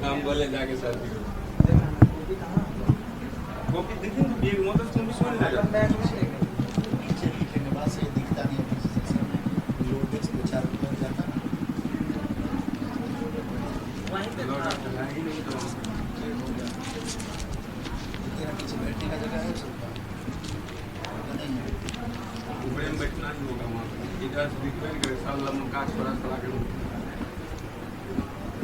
हम बोले जाके सर कॉपी देखिए ये मतलब तुम सुन ले नीचे लिखेंगे बाद से दिखता नहीं है जैसे लोड देख दो चार मिनट जाता ना वहीं पे चला ही नहीं तो तेरा पीछे बैठने का जगह है सबका नहीं है ऊपर में बैठना ही होगा वहाँ पे इधर से दिख नहीं करे सब लम्बा काट पड़ा चला के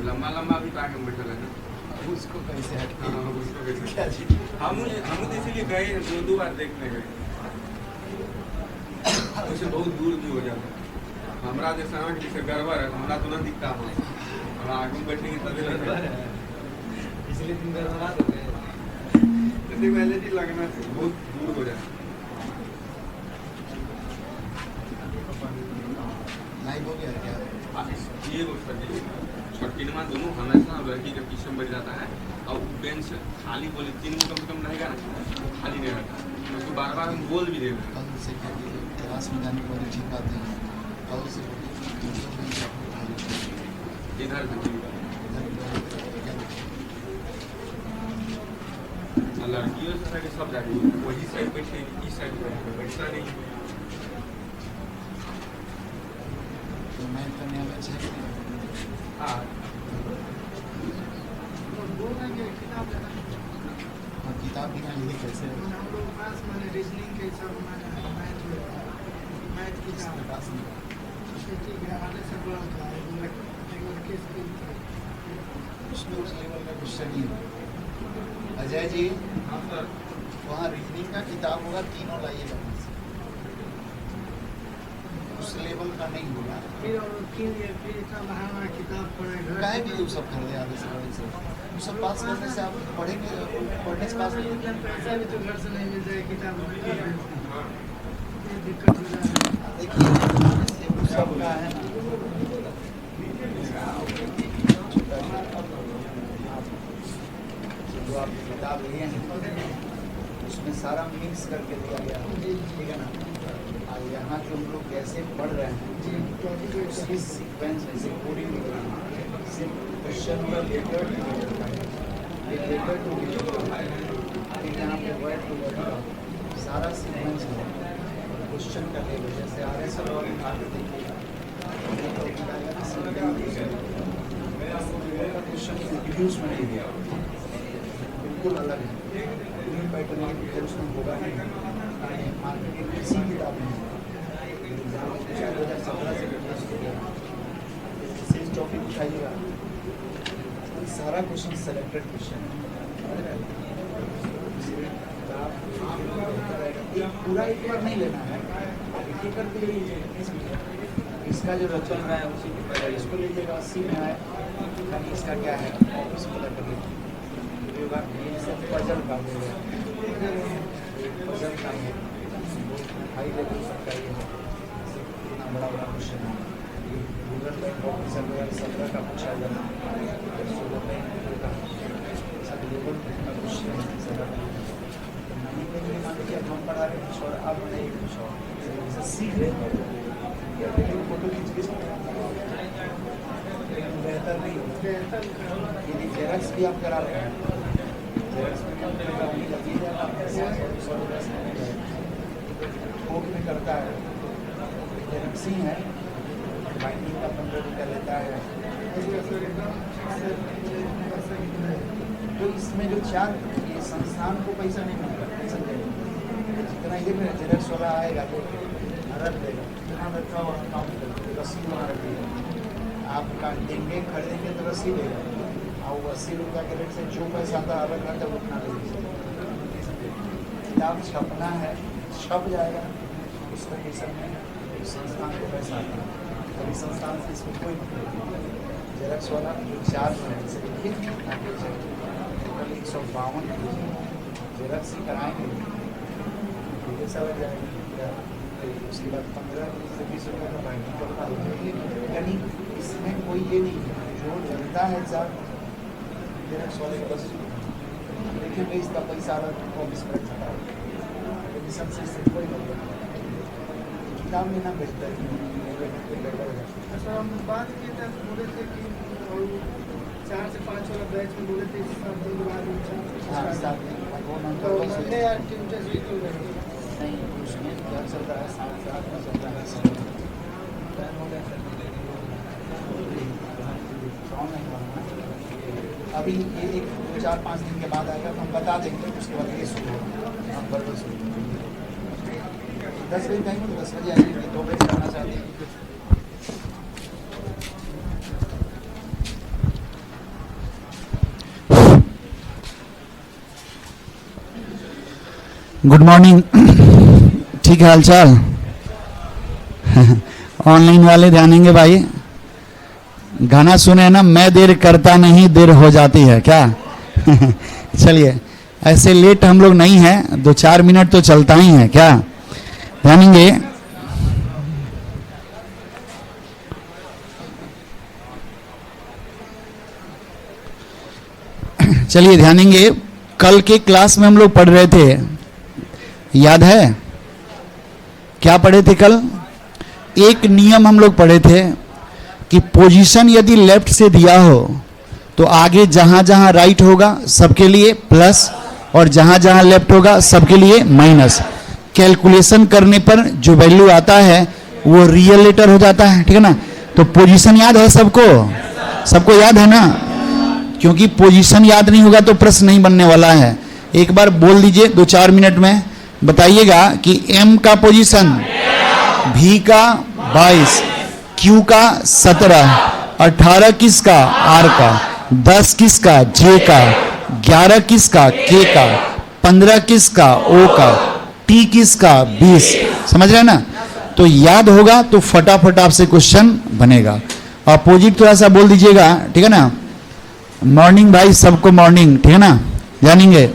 लंबा लंबा भी ताकि हम बैठे रहना उसको कैसे हटके हाँ उसको कैसे क्या चीज हम तो इसीलिए गए दो बार देखने गए उसे बहुत दूर भी हो जाता हमारा जैसे आँख जैसे गड़बड़ है हमारा तो ना दिखता है हमारा आँख में बैठने की तभी लगता है इसलिए दिन भर बना दो इतनी पहले ही लगना चाहिए बहुत दूर हो जाए लाइव हो गया क्या ये छठीनमा दोनों हमेशा लड़की के पीछे में बैठ जाता है और बेंच खाली बोले 3 कम से कम रहेगा ना खाली नहीं रहता उसको बार बार हम बोल भी देंगे कल से क्या क्लास में जाने वाली ठीक बात है कल से इधर लड़कियों से साइड सब जाती वही साइड बैठे इस साइड बैठना नहीं तो मैं करने वाला चाहिए हाँ किताब भी ना लिखे कैसे रीजनिंग के सब मैथ की पास नहीं ठीक है आने से बोला था उसमें उस लेवल का क्वेश्चन ही है अजय जी हाँ सर वहाँ रीजनिंग का किताब होगा तीनों लाइएगा उस लेवल का नहीं होगा फिर इतना महंगा किताब पढ़े काहे भी वो सब कर दे आगे से बड़े से वो सब पास करने से आप पढ़ेंगे पढ़ने से पास नहीं पैसा भी तो घर से नहीं मिल जाए किताब ये दिक्कत हो जाए देखिए ये वो सब का है ना जो आप किताब लिए हैं उसमें सारा मिक्स करके दिया गया है ठीक है ना और यहाँ जो हम लोग कैसे पढ़ रहे हैं उसकी सीक्वेंस में से पूरी सिर्फ क्वेश्चन का लेटर टू लेटर टू फिर यहाँ पे वर्ड टू वर्ड सारा सीक्वेंस है क्वेश्चन का लेवल जैसे आ रहे सब और उठा के देखिएगा क्वेश्चन इंट्रोड्यूस में नहीं दिया बिल्कुल अलग है पूरी पैटर्न के उसमें होगा नहीं मार्केट किसी किताब में 2017 से सेल्स टॉपिक उठाइएगा सारा क्वेश्चन सेलेक्टेड क्वेश्चन पूरा एक बार नहीं लेना है एक करके लीजिए इसका जो चल रहा है उसी के पहले इसको लीजिएगा 80 में आए यानी इसका क्या है ऑफिस पता कर लीजिए ये सब पजल का हो गया पजल का है हाई लेवल सबका ये है इतना बड़ा बड़ा क्वेश्चन है गूगल बैंक ऑफिसर 2017 का पूछा जाता है 16 बैंक का सब लेवल का क्वेश्चन है नहीं के मान लीजिए हम पढ़ा रहे कुछ और आप नहीं कुछ और सीख रहे फोटो खींच के बेहतर नहीं होता यदि जेरक्स भी आप करा रहे हैं जेरक्स में थोक में करता है जेरक्सी है बाइंडिंग का 15 रुपया लेता है तो इसमें जो चार ये संस्थान को पैसा नहीं मिलता जितना ये मेरा जेरक्स वाला आएगा तो रख देगा यहाँ रखा हुआ काउंट करके रसीद वहाँ रखिएगा आप देंगे खरीदेंगे तो रसीद देगा और 80 रुपया के रेट से जो पैसा आता अलग रहता है वो उतना ले लीजिए किताब छपना है छप जाएगा उस कंडीशन में संस्थान को पैसा आता है कभी संस्थान से इसमें कोई जेरक्स वाला जो चार्ज है इसे लिखिए टोटल 152 जेरक्स ही कराएंगे पैसा लग जाएगा उसके बाद 15 से 20 रुपये का बाइंडिंग करता है यानी इसमें कोई ये नहीं है जो लगता है सर जेरक्स वाले का बस देखेंगे इसका पैसा अलग ऑफिस में रखा है लेकिन सबसे इससे कोई मतलब किताब लेना बेहतर है। अच्छा हम बात किए थे बोले थे कि 4 से 5 वाला बैच में बोले थे 7 दिन के बाद हाँ, exam। 7 दिन के बाद वो तो नंबर बस मैंने यार ट्यूटर से तो नहीं, उसमें क्या चल रहा है, 7 में चल रहा है। टाइम हो गया सर। ऑनलाइन वाला ना। अभी ये 4-5 दिन के बाद आएगा तो हम बता देंगे, उसके बाद ये शुरू होगा, हम बराबर शुरू होगा। 10 बजे टाइम हो तो 10 बजे आएंगे, 2 बजे करना चाहते हैं। Good morning. ठीक है हालचाल। ऑनलाइन वाले ध्यानेंगे भाई, गाना सुने ना, मैं देर करता नहीं देर हो जाती है क्या। चलिए, ऐसे लेट हम लोग नहीं हैं, 2-4 मिनट तो चलता ही है क्या, ध्यानेंगे। चलिए ध्यानेंगे, कल के क्लास में हम लोग पढ़ रहे थे, याद है क्या पढ़े थे कल? एक नियम हम लोग पढ़े थे कि पोजीशन यदि लेफ्ट से दिया हो तो आगे जहां जहां राइट होगा सबके लिए प्लस, और जहां जहां लेफ्ट होगा सबके लिए माइनस। कैलकुलेशन करने पर जो वैल्यू आता है वो रियल लेटर हो जाता है, ठीक है ना। तो पोजीशन याद है सबको? सबको याद है ना? क्योंकि पोजीशन याद नहीं होगा तो प्रश्न नहीं बनने वाला है। एक बार बोल दीजिए 2-4 मिनट में, बताइएगा कि M का पोजीशन, V का 22, Q का 17, 18 किसका, R का, 10 किसका, J का, 11 किसका, K का, 15 किसका, O का, T किसका, 20। समझ रहे हैं ना? तो याद होगा तो फटाफट आपसे क्वेश्चन बनेगा। अपोजिट थोड़ा सा बोल दीजिएगा, ठीक है ना। मॉर्निंग भाई, सबको मॉर्निंग, ठीक है ना, जानेंगे।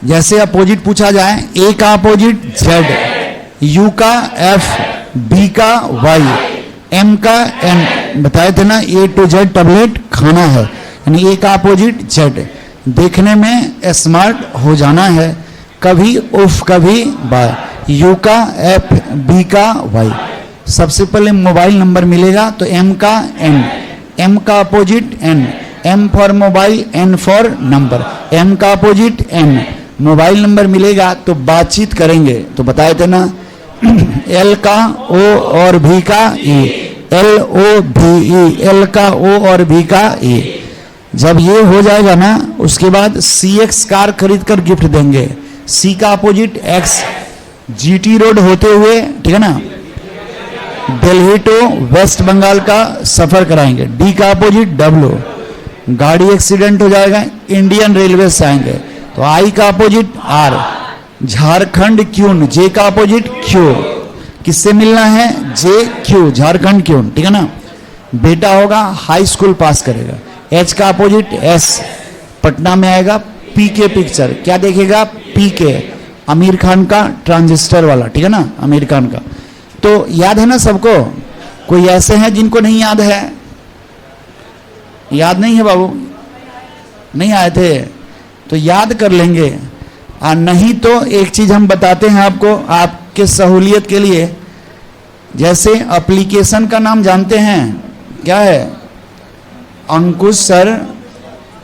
जैसे अपोजिट पूछा जाए, A का अपोजिट Z, U का F, B का Y, M का N, बताए थे ना, A to Z टैबलेट खाना है, यानी A का अपोजिट Z। देखने में स्मार्ट हो जाना है, कभी उफ कभी बाय। U का F, B का Y। सबसे पहले मोबाइल नंबर मिलेगा तो M का N, M का opposite N, M for mobile, N for number, M का अपोजिट N। मोबाइल नंबर मिलेगा तो बातचीत करेंगे, तो बताए थे ना, L का O और V का E, LOVE, L का O और V का E। जब ये हो जाएगा ना, उसके बाद CX कार खरीद कर गिफ्ट देंगे। C का अपोजिट X, GT रोड होते हुए, ठीक है ना, दिल्ली टू वेस्ट बंगाल का सफर कराएंगे। D का अपोजिट W, गाड़ी एक्सीडेंट हो जाएगा, इंडियन रेलवे से आएंगे। तो I का अपोजिट R, झारखंड क्यून, J का अपोजिट Q, किससे मिलना है, JQ, झारखंड क्यून, ठीक है ना। बेटा होगा हाई स्कूल पास करेगा। H का अपोजिट S, पटना में आएगा PK पिक्चर, क्या देखेगा, PK, आमिर खान का ट्रांजिस्टर वाला, ठीक है ना, आमिर खान का। तो याद है ना सबको? कोई ऐसे हैं जिनको नहीं याद है? याद नहीं है बाबू, नहीं आए थे तो याद कर लेंगे। नहीं तो एक चीज हम बताते हैं आपको, आपके सहूलियत के लिए। जैसे एप्लीकेशन का नाम जानते हैं, क्या है, अंकुश सर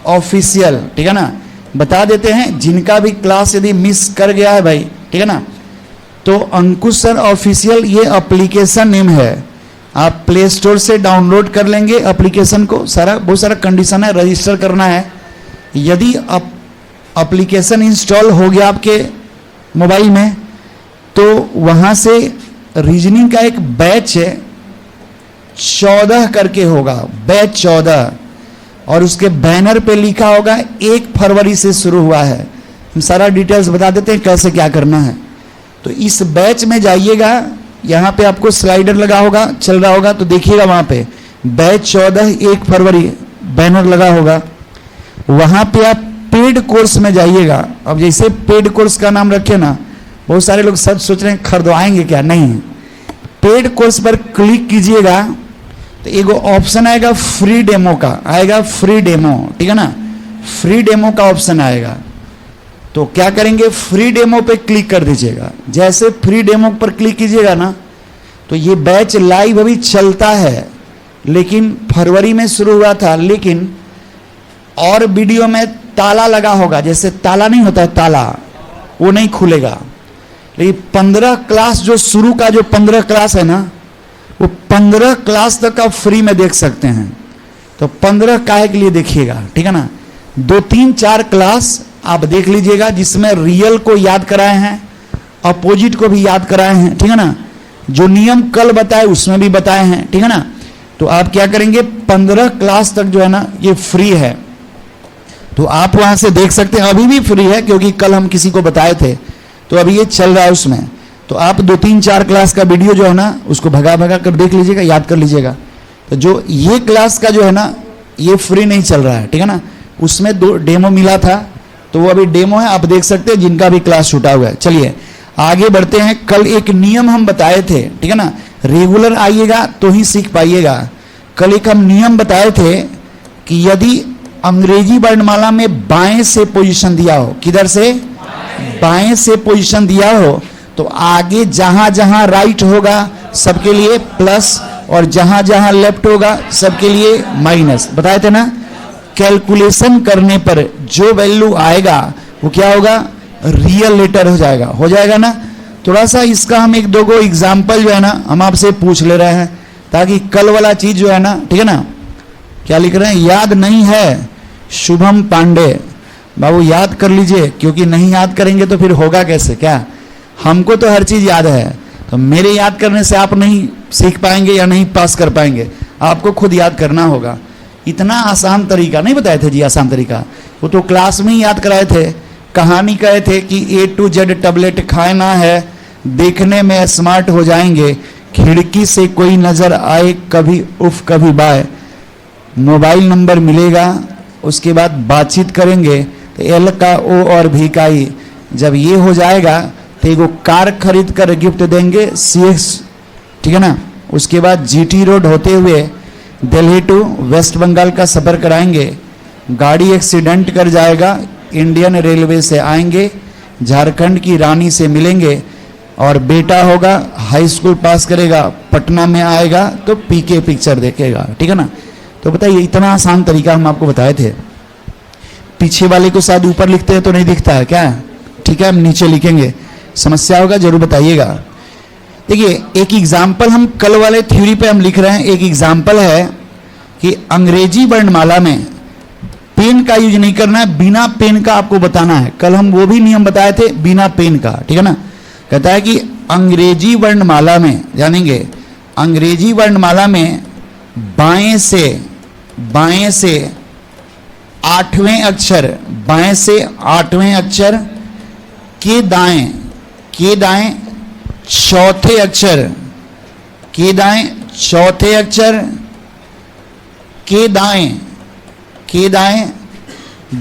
ऑफिशियल, ठीक है ना, बता देते हैं। जिनका भी क्लास यदि मिस कर गया है भाई, ठीक है ना, तो अंकुश सर ऑफिशियल ये एप्लीकेशन नेम है। आप प्ले स्टोर से डाउनलोड कर लेंगे एप्लीकेशन को। सारा बहुत सारा कंडीशन है, रजिस्टर करना है। यदि एप्लीकेशन इंस्टॉल हो गया आपके मोबाइल में, तो वहाँ से रीजनिंग का एक बैच है, 14 करके होगा, बैच 14, और उसके बैनर पे लिखा होगा 1 फरवरी से शुरू हुआ है। हम सारा डिटेल्स बता देते हैं कैसे क्या करना है। तो इस बैच में जाइएगा, यहाँ पे आपको स्लाइडर लगा होगा, चल रहा होगा तो देखिएगा, वहाँ पे बैच 14 1 फरवरी बैनर लगा होगा। वहाँ पे आप पेड कोर्स में जाइएगा। अब जैसे पेड कोर्स का नाम रखे ना, बहुत सारे लोग सब सोच रहे हैं खरीदवाएंगे क्या, नहीं। पेड कोर्स पर क्लिक कीजिएगा तो एक ऑप्शन आएगा फ्री डेमो का, आएगा फ्री डेमो, ठीक है ना, फ्री डेमो का ऑप्शन आएगा। तो क्या करेंगे, फ्री डेमो पे क्लिक कर दीजिएगा। जैसे फ्री डेमो पर क्लिक कीजिएगा ना, तो ये बैच लाइव अभी चलता है, लेकिन फरवरी में शुरू हुआ था, लेकिन और वीडियो में ताला लगा होगा, जैसे ताला नहीं होता है ताला, वो नहीं खुलेगा। लेकिन 15 क्लास जो शुरू का जो 15 क्लास है ना, वो 15 क्लास तक आप फ्री में देख सकते हैं। तो 15 काहे के लिए देखिएगा, ठीक है ना। 2, 3, 4 क्लास आप देख लीजिएगा, जिसमें रियल को याद कराए हैं, अपोजिट को भी याद कराए हैं, ठीक है ना। जो नियम कल बताए उसमें भी बताए हैं, ठीक है ना। तो आप क्या करेंगे, 15 क्लास तक जो है ना ये फ्री है, तो आप वहां से देख सकते हैं। अभी भी फ्री है क्योंकि कल हम किसी को बताए थे, तो अभी ये चल रहा है उसमें। तो आप 2, 3, 4 क्लास का वीडियो जो है ना उसको भगा भगा कर देख लीजिएगा, याद कर लीजिएगा। तो जो ये क्लास का जो है ना ये फ्री नहीं चल रहा है, ठीक है ना। उसमें 2 डेमो मिला था, तो वो अभी डेमो है, आप देख सकते हैं जिनका भी क्लास छूटा हुआ है। चलिए आगे बढ़ते हैं। कल एक नियम हम बताए थे, ठीक है ना। रेगुलर आइएगा तो ही सीख पाइएगा। कल एक हम नियम बताए थे कि यदि अंग्रेजी वर्णमाला में बाएं से पोजीशन दिया हो, किधर से, बाएं से पोजीशन दिया हो, तो आगे जहां जहां राइट होगा सबके लिए प्लस, और जहां जहां लेफ्ट होगा सबके लिए माइनस। बताए थे ना। कैलकुलेशन करने पर जो वैल्यू आएगा वो क्या होगा, रियल लेटर हो जाएगा ना। थोड़ा सा इसका हम 1-2 गो एग्जाम्पल जो है ना हम आपसे पूछ ले रहे हैं, ताकि कल वाला चीज जो है ना, ठीक है ना। क्या लिख रहे हैं, याद नहीं है शुभम पांडे। बाबू याद कर लीजिए, क्योंकि नहीं याद करेंगे तो फिर होगा कैसे। क्या हमको तो हर चीज याद है, तो मेरे याद करने से आप नहीं सीख पाएंगे या नहीं पास कर पाएंगे, आपको खुद याद करना होगा। इतना आसान तरीका नहीं बताए थे जी, आसान तरीका वो तो क्लास में ही याद कराए थे। कहानी कहे थे कि A to Z टैबलेट खाना है, देखने में स्मार्ट हो जाएंगे, खिड़की से कोई नजर आए कभी उफ कभी बाय, मोबाइल नंबर मिलेगा, उसके बाद बातचीत करेंगे, तो L का O और V का I, जब ये हो जाएगा तो एगो कार खरीद कर गिफ्ट देंगे CX, ठीक है ना। उसके बाद GT रोड होते हुए दिल्ली टू वेस्ट बंगाल का सफर कराएंगे, गाड़ी एक्सीडेंट कर जाएगा, इंडियन रेलवे से आएंगे, झारखंड की रानी से मिलेंगे, और बेटा होगा हाई स्कूल पास करेगा, पटना में आएगा तो PK पिक्चर देखेगा, ठीक है ना। तो बताइए इतना आसान तरीका हम आपको बताए थे। पीछे वाले को शायद ऊपर लिखते हैं तो नहीं दिखता है क्या, ठीक है, हम नीचे लिखेंगे, समस्या होगा जरूर बताइएगा। देखिए एक एग्जाम्पल हम कल वाले थ्योरी पे हम लिख रहे हैं। एक एग्जाम्पल है कि अंग्रेजी वर्णमाला में पेन का यूज नहीं करना है, बिना पेन का आपको बताना है। कल हम वो भी नियम बताए थे बिना पेन का, ठीक है ना। कहता है कि अंग्रेजी वर्णमाला में, जानेंगे अंग्रेजी वर्णमाला में बाएं से 8वें अक्षर, बाएं से 8वें अक्षर के दाएं चौथे अक्षर, के दाएं चौथे अक्षर के दाएं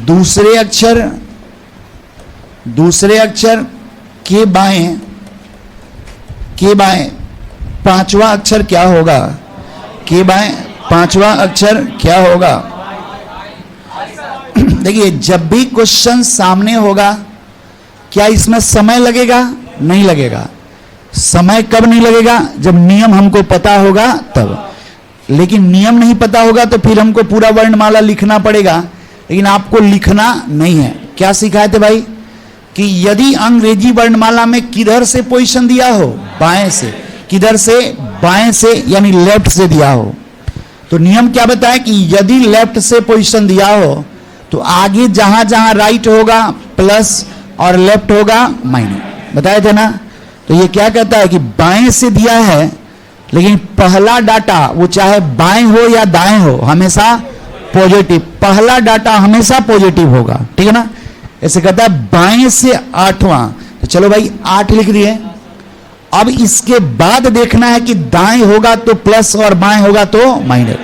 दूसरे अक्षर के बाएं पांचवा अक्षर क्या होगा, के बाएं पांचवा अक्षर क्या होगा। देखिए जब भी क्वेश्चन सामने होगा, क्या इसमें समय लगेगा, नहीं लगेगा। समय कब नहीं लगेगा, जब नियम हमको पता होगा तब। लेकिन नियम नहीं पता होगा तो फिर हमको पूरा वर्णमाला लिखना पड़ेगा, लेकिन आपको लिखना नहीं है। क्या सिखाए थे भाई, कि यदि अंग्रेजी वर्णमाला में किधर से पोजीशन दिया हो, बाएं से, किधर से, बाएं से यानी लेफ्ट से दिया हो, तो नियम क्या बताए कि यदि लेफ्ट से पोजीशन दिया हो तो आगे जहां जहां राइट होगा प्लस और लेफ्ट होगा माइनस। बताए थे ना। तो ये क्या कहता है कि बाएं से दिया है, लेकिन पहला डाटा वो चाहे बाएं हो या दाएं हो हमेशा पॉजिटिव, पहला डाटा हमेशा पॉजिटिव होगा, ठीक है ना। ऐसे कहता है बाएं से 8वां, तो चलो भाई 8 लिख दिए। अब इसके बाद देखना है कि दाएं होगा तो प्लस और बाएं होगा तो माइनस।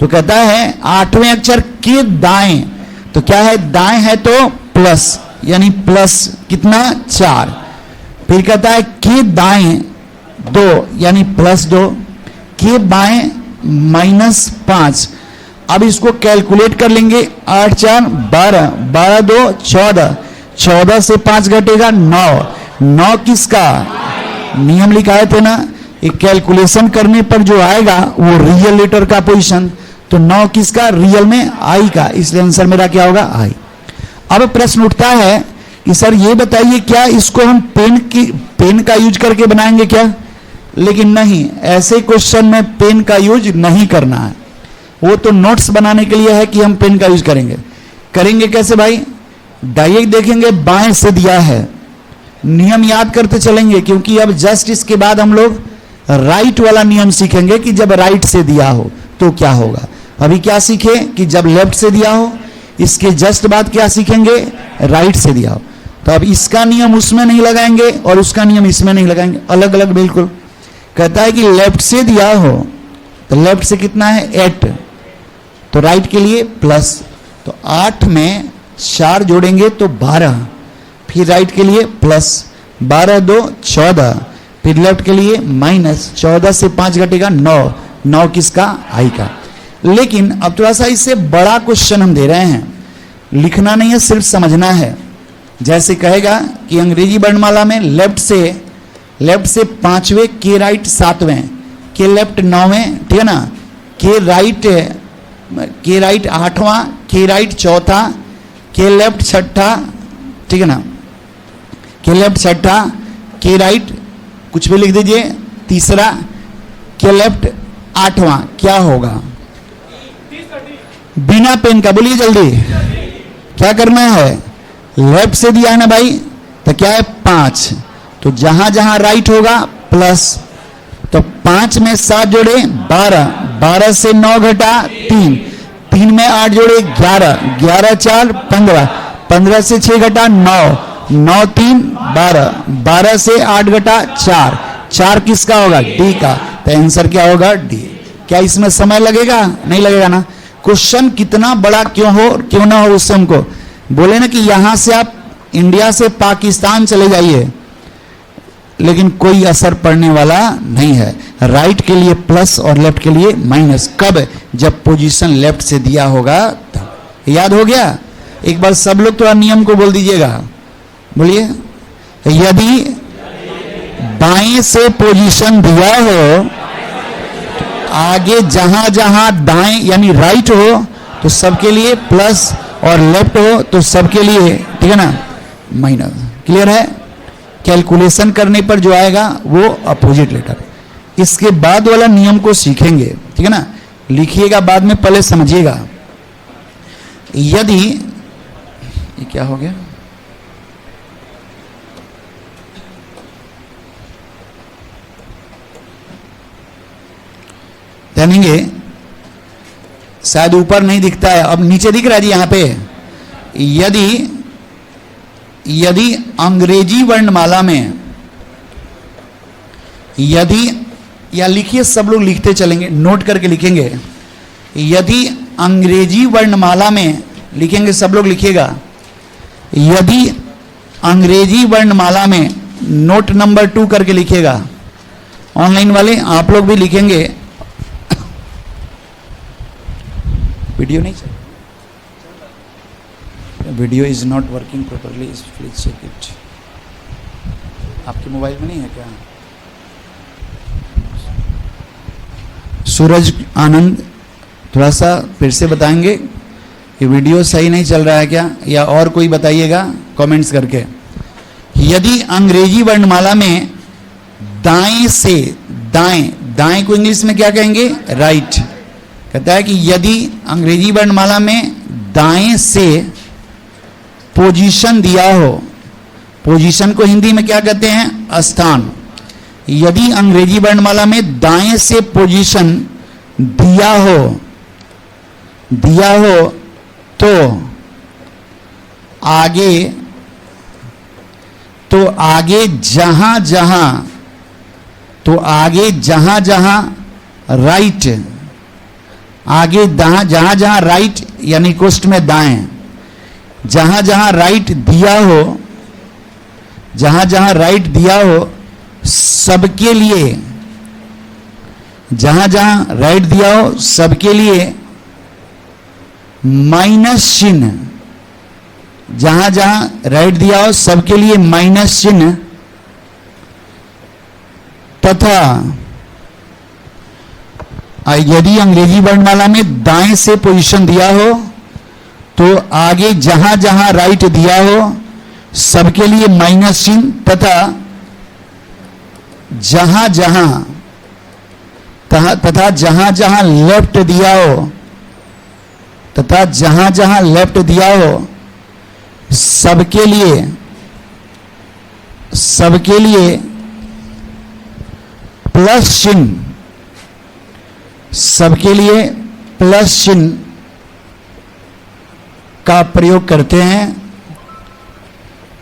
तो कहता है 8वें अक्षर के दाएं, तो क्या है, दाएं है तो प्लस, यानी प्लस कितना 4। फिर कहता है के दाएं 2 यानी +2, के बाएं -5। अब इसको कैलकुलेट कर लेंगे, 8 4 12, 12 2 14, 14 से 5 घटेगा 9, 9 किसका, नियम लिखाए थे ना, एक कैलकुलेशन करने पर जो आएगा वो रियल लेटर का पोजीशन, तो 9 किसका, रियल में आई का, इसलिए आंसर मेरा क्या होगा, आई। अब प्रश्न उठता है कि सर ये बताइए क्या इसको हम पेन का यूज करके बनाएंगे क्या? लेकिन नहीं, ऐसे क्वेश्चन में पेन का यूज नहीं करना है, वो तो नोट्स बनाने के लिए है कि हम पेन का यूज करेंगे। करेंगे कैसे भाई? डायरेक्ट देखेंगे, बाएं से दिया है, नियम याद करते चलेंगे, क्योंकि अब जस्ट इसके बाद हम लोग राइट वाला नियम सीखेंगे कि जब राइट से दिया हो तो क्या होगा। अभी क्या सीखे कि जब लेफ्ट से दिया हो, इसके जस्ट बाद क्या सीखेंगे, राइट से दिया हो। तो अब इसका नियम उसमें नहीं लगाएंगे और उसका नियम इसमें नहीं लगाएंगे, अलग अलग बिल्कुल। कहता है कि लेफ्ट से दिया हो तो लेफ्ट से कितना है, 8, तो राइट के लिए प्लस, तो 8 में 4 जोड़ेंगे तो 12, फिर राइट के लिए प्लस, 12 2 14, फिर लेफ्ट के लिए माइनस, 14 से 5 घटेगा 9, 9 किसका, आई का। लेकिन अब थोड़ा सा इससे बड़ा क्वेश्चन हम दे रहे हैं, लिखना नहीं है, सिर्फ समझना है। जैसे कहेगा कि अंग्रेजी वर्णमाला में लेफ्ट से 5वें, के राइट 7वें, के लेफ्ट 9वें, ठीक है ना, के राइट 8वां, के राइट 4था, के लेफ्ट 6ठा, ठीक है ना, के लेफ्ट 6ठा, के राइट कुछ भी लिख दीजिए 3रा, के लेफ्ट 8वां, क्या होगा? बिना पेन का बोलिए जल्दी, क्या करना है? लेफ्ट से दिया है ना भाई, तो क्या है 5, तो जहां जहां राइट होगा प्लस, तो 5 में 7 जोड़े 12, 12 से 9 घटा 3, 3 में 8 जोड़े 11, 11 4 15, 15 से 6 घटा 9, 9 3 12, 12 से 8 घटा 4, 4 किसका होगा, डी का, तो आंसर क्या होगा, डी। क्या इसमें समय लगेगा? नहीं लगेगा ना। क्वेश्चन कितना बड़ा क्यों हो क्यों ना हो, उससे हमको बोले ना कि यहां से आप इंडिया से पाकिस्तान चले जाइए, लेकिन कोई असर पड़ने वाला नहीं है। राइट के लिए प्लस और लेफ्ट के लिए माइनस, कब? जब पोजीशन लेफ्ट से दिया होगा तब। याद हो गया? एक बार सब लोग थोड़ा नियम को बोल दीजिएगा, बोलिए। यदि बाएं से पोजीशन दिया हो, आगे जहां जहां दाएं यानी राइट हो तो सबके लिए प्लस, और लेफ्ट हो तो सबके लिए, ठीक है ना, माइनस। क्लियर है? कैलकुलेशन करने पर जो आएगा वो अपोजिट लेटर। इसके बाद वाला नियम को सीखेंगे, ठीक है ना, लिखिएगा बाद में, पहले समझिएगा। यदि ये क्या हो गया, जानेंगे, शायद ऊपर नहीं दिखता है, अब नीचे दिख रहा है जी यहाँ पे। यदि अंग्रेजी वर्णमाला में, यदि, या लिखिए, सब लोग लिखते चलेंगे, नोट करके लिखेंगे। यदि अंग्रेजी वर्णमाला में, लिखेंगे सब लोग लिखिएगा, यदि अंग्रेजी वर्णमाला में, नोट नंबर 2 करके लिखिएगा। ऑनलाइन वाले आप लोग भी लिखेंगे। वीडियो नहीं चल, video is not working properly, please check it. आपके मोबाइल में नहीं है क्या? सूरज आनंद थोड़ा सा फिर से बताएंगे कि वीडियो सही नहीं चल रहा है क्या, या और कोई बताइएगा कमेंट्स करके। यदि अंग्रेजी वर्णमाला में दाएं से, दाएं को इंग्लिश में क्या कहेंगे, राइट। कहता है कि यदि अंग्रेजी वर्णमाला में दाएं से पोजीशन दिया हो, पोजीशन को हिंदी में क्या कहते हैं, स्थान। यदि अंग्रेजी वर्णमाला में दाएं से पोजीशन दिया हो तो आगे जहां जहां राइट, आगे जहां जहां राइट यानी कोष्ठ में दाएं, जहां जहां राइट दिया हो, जहां जहां राइट दिया हो सबके लिए, जहां जहां राइट दिया हो सबके लिए माइनस चिन्ह, जहां जहां राइट दिया हो सबके लिए माइनस चिन्ह तथा यदि अंग्रेजी वर्णमाला में दाएं से पोजीशन दिया हो तो आगे जहां जहां राइट दिया हो सबके लिए माइनस चिन्ह, तथा जहां जहां लेफ्ट दिया हो दिया हो सबके लिए प्लस चिन्ह, सबके लिए प्लस चिन्ह का प्रयोग करते हैं,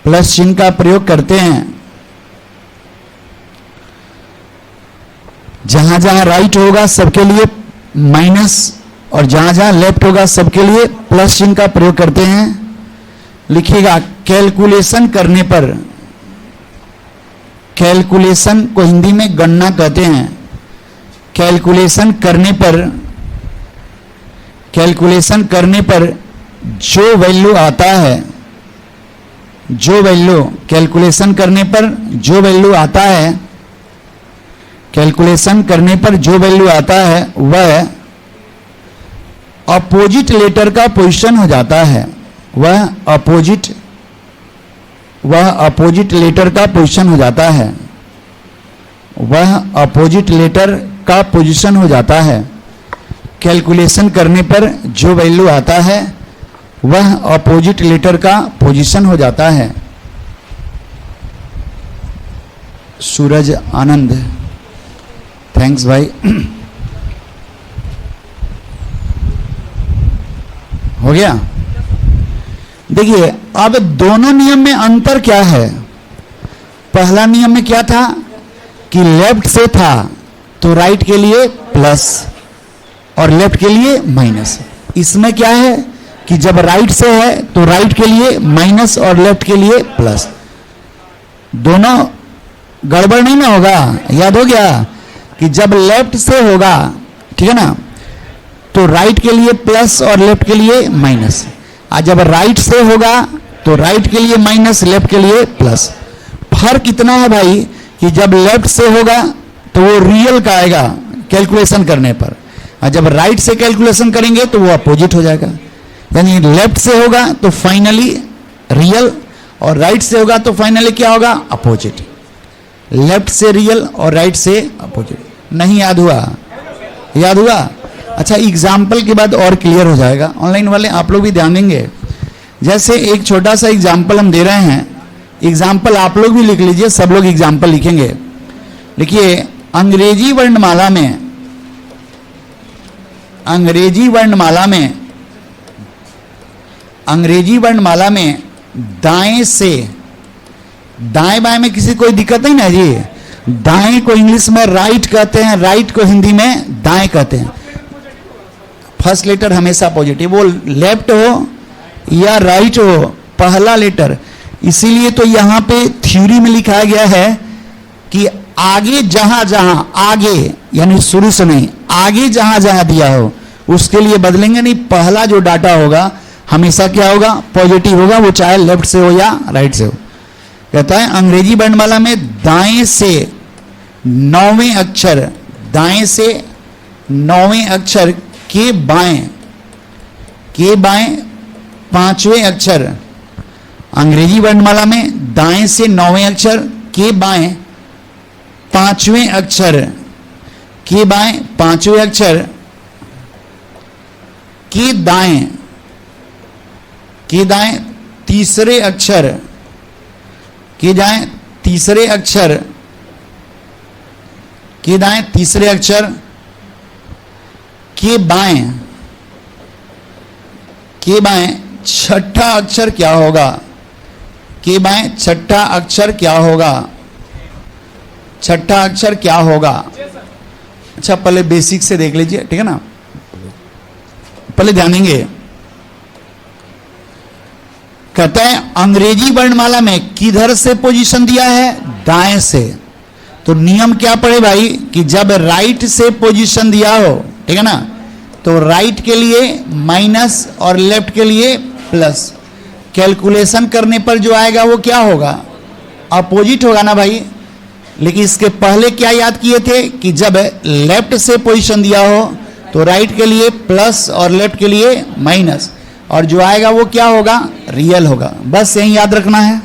प्लस चिन्ह का प्रयोग करते हैं। जहां जहां राइट होगा सबके लिए माइनस और जहां जहां लेफ्ट होगा सबके लिए प्लस चिन्ह का प्रयोग करते हैं। लिखिएगा कैलकुलेशन करने पर, कैलकुलेशन को हिंदी में गणना कहते हैं। कैलकुलेशन करने पर जो वैल्यू आता है, कैलकुलेशन करने पर जो वैल्यू आता है वह अपोजिट लेटर का पोजीशन हो जाता है, वह अपोजिट लेटर का पोजीशन हो जाता है, वह अपोजिट लेटर का पोजीशन हो जाता है। कैलकुलेशन करने पर जो वैल्यू आता है वह अपोजिट लेटर का पोजीशन हो जाता है। सूरज आनंद, थैंक्स भाई। हो गया। देखिए अब दोनों नियम में अंतर क्या है। पहला नियम में क्या था कि लेफ्ट से था तो राइट के लिए प्लस और लेफ्ट के लिए माइनस। इसमें क्या है कि जब राइट से है तो राइट के लिए माइनस और लेफ्ट के लिए प्लस। दोनों गड़बड़ नहीं ना होगा, याद हो गया कि जब लेफ्ट से होगा, ठीक है ना, तो राइट के लिए प्लस और लेफ्ट के लिए माइनस, और जब राइट से होगा तो राइट के लिए माइनस, लेफ्ट के लिए प्लस। फर्क इतना है भाई कि जब लेफ्ट से होगा तो वो रियल का आएगा कैलकुलेशन करने पर, और जब राइट से कैलकुलेशन करेंगे तो वो अपोजिट हो जाएगा। यानी लेफ्ट से होगा तो फाइनली रियल और राइट से होगा तो फाइनली क्या होगा, अपोजिट। लेफ्ट से रियल और राइट से अपोजिट। नहीं याद हुआ? याद हुआ? अच्छा, एग्जाम्पल के बाद और क्लियर हो जाएगा। ऑनलाइन वाले आप लोग भी ध्यान देंगे। जैसे एक छोटा सा एग्जाम्पल हम दे रहे हैं, एग्जाम्पल आप लोग भी लिख लीजिए, सब लोग एग्जाम्पल लिखेंगे। लिखिए अंग्रेजी वर्णमाला में दाएं से, दाएं बाएं में किसी कोई दिक्कत नहीं ना जी। दाएं को इंग्लिश में राइट कहते हैं, राइट को हिंदी में दाएं कहते हैं। फर्स्ट लेटर हमेशा पॉजिटिव, वो लेफ्ट हो या राइट हो, पहला लेटर। इसीलिए तो यहाँ पे थ्योरी में लिखा गया है कि आगे जहां जहां, आगे यानी शुरू से नहीं, आगे जहां जहां दिया हो उसके लिए बदलेंगे नहीं। पहला जो डाटा होगा हमेशा क्या होगा, पॉजिटिव होगा, वो चाहे लेफ्ट से हो या राइट से हो। कहता है अंग्रेजी वर्णमाला में दाएं से नौवें अक्षर, दाएं से नौवें अक्षर के बाएं पांचवें अक्षर। अंग्रेजी वर्णमाला में दाएं से नौवें अक्षर के बाएं पांचवें अक्षर, के बाएं पांचवें अक्षर के दाएं तीसरे अक्षर, के दाएं तीसरे अक्षर, के दाएं तीसरे अक्षर के बाएं छठा अक्षर क्या होगा, के बाएं छठा अक्षर क्या होगा, छठा अक्षर क्या होगा। अच्छा पहले बेसिक से देख लीजिए, ठीक है ना, पहले ध्यान देंगे। कहता है अंग्रेजी वर्णमाला में किधर से पोजीशन दिया है, दाएं से। तो नियम क्या पड़े भाई कि जब राइट से पोजीशन दिया हो, ठीक है ना, तो राइट के लिए माइनस और लेफ्ट के लिए प्लस। कैलकुलेशन करने पर जो आएगा वो क्या होगा, अपोजिट होगा ना भाई। लेकिन इसके पहले क्या याद किए थे कि जब लेफ्ट से पोजीशन दिया हो तो राइट के लिए प्लस और लेफ्ट के लिए माइनस, और जो आएगा वो क्या होगा, रियल होगा। बस यही याद रखना है।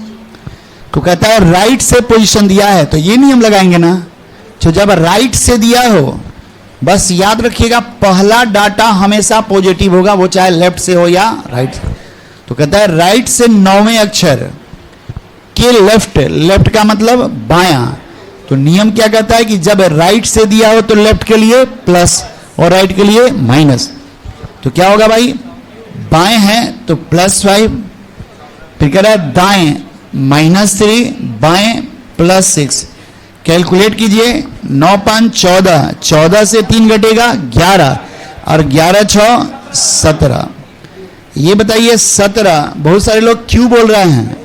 तो कहता है राइट से पोजीशन दिया है तो ये नियम लगाएंगे ना, तो जब राइट से दिया हो बस याद रखिएगा पहला डाटा हमेशा पॉजिटिव होगा, वो चाहे लेफ्ट से हो या राइट से। तो कहता है राइट से 9वें अक्षर के लेफ्ट, लेफ्ट का मतलब बायां, तो नियम क्या कहता है कि जब राइट से दिया हो तो लेफ्ट के लिए प्लस और राइट के लिए माइनस। तो क्या होगा भाई, बाएं हैं तो +5, फिर कह रहा है दाएं -3, बाएं +6। कैलकुलेट कीजिए, 9 5 14, 14 से 3 घटेगा 11 और 11 6 17। ये बताइए 17, बहुत सारे लोग क्यों बोल रहे हैं,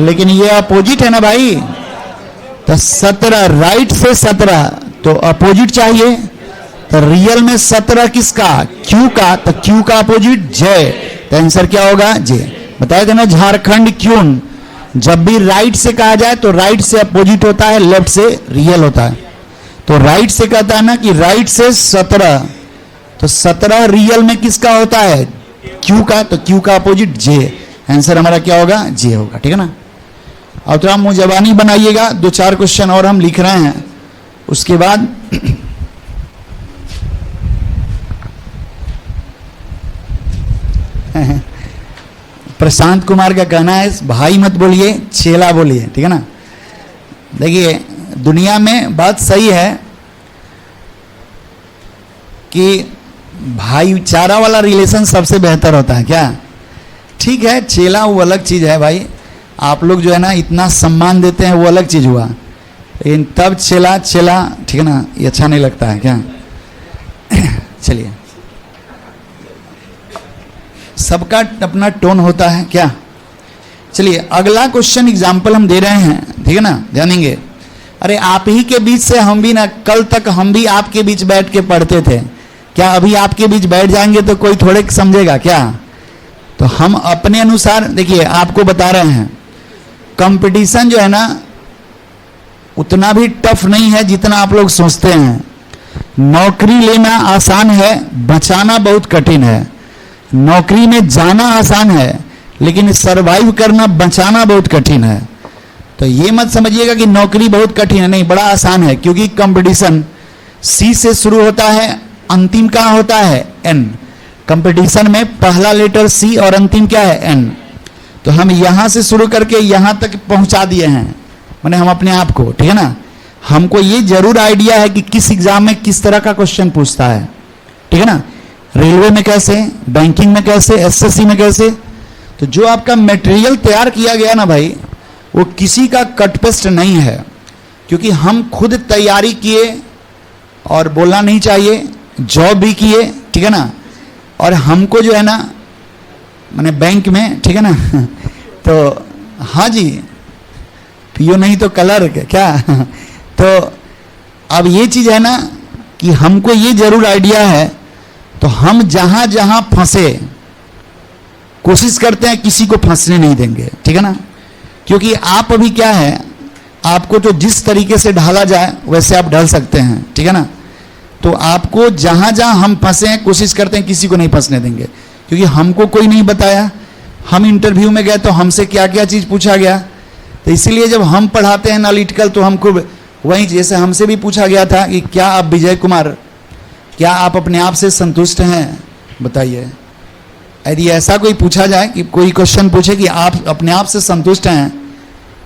लेकिन ये अपोजिट है ना भाई। तो 17 राइट से 17 तो अपोजिट चाहिए, तो रियल में 17 किसका, क्यू का, तो क्यू का अपोजिट जय, तो आंसर क्या होगा जय। बताया था ना झारखंड क्यून, जब भी राइट से कहा जाए तो राइट से अपोजिट होता है, लेफ्ट से रियल होता है। तो राइट से कहता है ना कि राइट से 17, तो 17 रियल में किसका होता है, क्यू का, तो क्यू का अपोजिट जे, आंसर हमारा क्या होगा जे होगा। ठीक है ना। अब तो आप मुंह जबानी बनाइएगा, 2-4 क्वेश्चन और हम लिख रहे हैं, उसके बाद प्रशांत कुमार का कहना है भाई मत बोलिए, चेला बोलिए। ठीक है ना। देखिए दुनिया में बात सही है कि भाईचारा वाला रिलेशन सबसे बेहतर होता है क्या। ठीक है, चेला वो अलग चीज़ है भाई, आप लोग जो है ना इतना सम्मान देते हैं वो अलग चीज़ हुआ, लेकिन तब चेला चेला, ठीक है ना, ये अच्छा नहीं लगता है क्या। चलिए, सबका अपना टोन होता है क्या। चलिए अगला क्वेश्चन एग्जाम्पल हम दे रहे हैं, ठीक है ना, ध्यान देंगे। अरे आप ही के बीच से हम भी ना, कल तक हम भी आपके बीच बैठ के पढ़ते थे, क्या अभी आपके बीच बैठ जाएंगे तो कोई थोड़े समझेगा क्या। तो हम अपने अनुसार, देखिए आपको बता रहे हैं, कंपटीशन जो है ना उतना भी टफ नहीं है जितना आप लोग सोचते हैं। नौकरी लेना आसान है, बचाना बहुत कठिन है। नौकरी में जाना आसान है, लेकिन सरवाइव करना, बचाना बहुत कठिन है। तो ये मत समझिएगा कि नौकरी बहुत कठिन है, नहीं, बड़ा आसान है, क्योंकि कंपटीशन सी से शुरू होता है, अंतिम कहाँ होता है एन। कंपटीशन में पहला लेटर सी और अंतिम क्या है एन। तो हम यहां से शुरू करके यहां तक पहुंचा दिए हैं, माने हम अपने आप को, ठीक है ना। हमको ये जरूर आइडिया है कि किस एग्जाम में किस तरह का क्वेश्चन पूछता है, ठीक है ना। रेलवे में कैसे, बैंकिंग में कैसे, एसएससी में कैसे। तो जो आपका मटेरियल तैयार किया गया ना भाई, वो किसी का कट पेस्ट नहीं है, क्योंकि हम खुद तैयारी किए, और बोलना नहीं चाहिए, जॉब भी किए, ठीक है ना। और हमको जो है ना, माने बैंक में, ठीक है ना, तो हाँ जी, पियो नहीं तो क्लर्क क्या। तो अब ये चीज़ है ना कि हमको ये जरूर आइडिया है, तो हम जहां जहां फंसे कोशिश करते हैं किसी को फंसने नहीं देंगे, ठीक है ना। क्योंकि आप अभी क्या है, आपको तो जिस तरीके से ढाला जाए वैसे आप ढल सकते हैं, ठीक है ना। तो आपको जहां जहां हम फंसे हैं कोशिश करते हैं किसी को नहीं फंसने देंगे, क्योंकि हमको कोई नहीं बताया। हम इंटरव्यू में गए तो हमसे क्या क्या चीज़ पूछा गया, तो इसीलिए जब हम पढ़ाते हैं एनालिटिकल तो हमको वही, जैसे हमसे भी पूछा गया था कि क्या आप विजय कुमार, क्या आप अपने आप से संतुष्ट हैं, बताइए। यदि ऐसा कोई पूछा जाए कि कोई क्वेश्चन पूछे कि आप अपने आप से संतुष्ट हैं,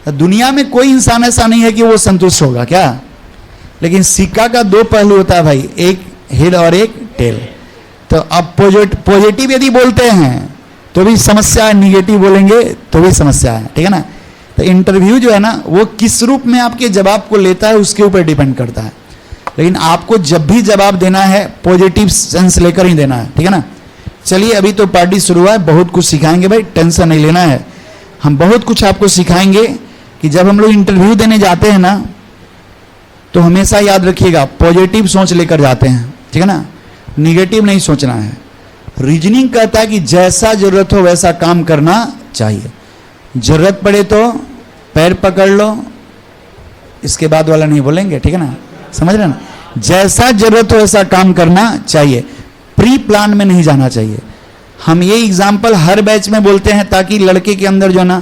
तो दुनिया में कोई इंसान ऐसा नहीं है कि वो संतुष्ट होगा क्या। लेकिन सिक्का का 2 पहलू होता है भाई, एक हेड और एक टेल। तो अब पॉजिटिव यदि बोलते हैं तो भी समस्या है, निगेटिव बोलेंगे तो भी समस्या है, ठीक है ना। तो इंटरव्यू जो है ना वो किस रूप में आपके जवाब को लेता है उसके ऊपर डिपेंड करता है। लेकिन आपको जब भी जवाब देना है पॉजिटिव सेंस लेकर ही देना है, ठीक है ना। चलिए अभी तो पार्टी शुरू हुआ है, बहुत कुछ सिखाएंगे भाई, टेंशन नहीं लेना है। हम बहुत कुछ आपको सिखाएंगे कि जब हम लोग इंटरव्यू देने जाते हैं ना, तो हमेशा याद रखिएगा पॉजिटिव सोच लेकर जाते हैं, ठीक है ना, निगेटिव नहीं सोचना है। रीजनिंग कहता है कि जैसा जरूरत हो वैसा काम करना चाहिए। जरूरत पड़े तो पैर पकड़ लो, इसके बाद वाला नहीं बोलेंगे, ठीक है ना, समझ रहे ना। जैसा जरूरत हो वैसा काम करना चाहिए, प्री प्लान में नहीं जाना चाहिए। हम ये एग्जाम्पल हर बैच में बोलते हैं ताकि लड़के के अंदर जो ना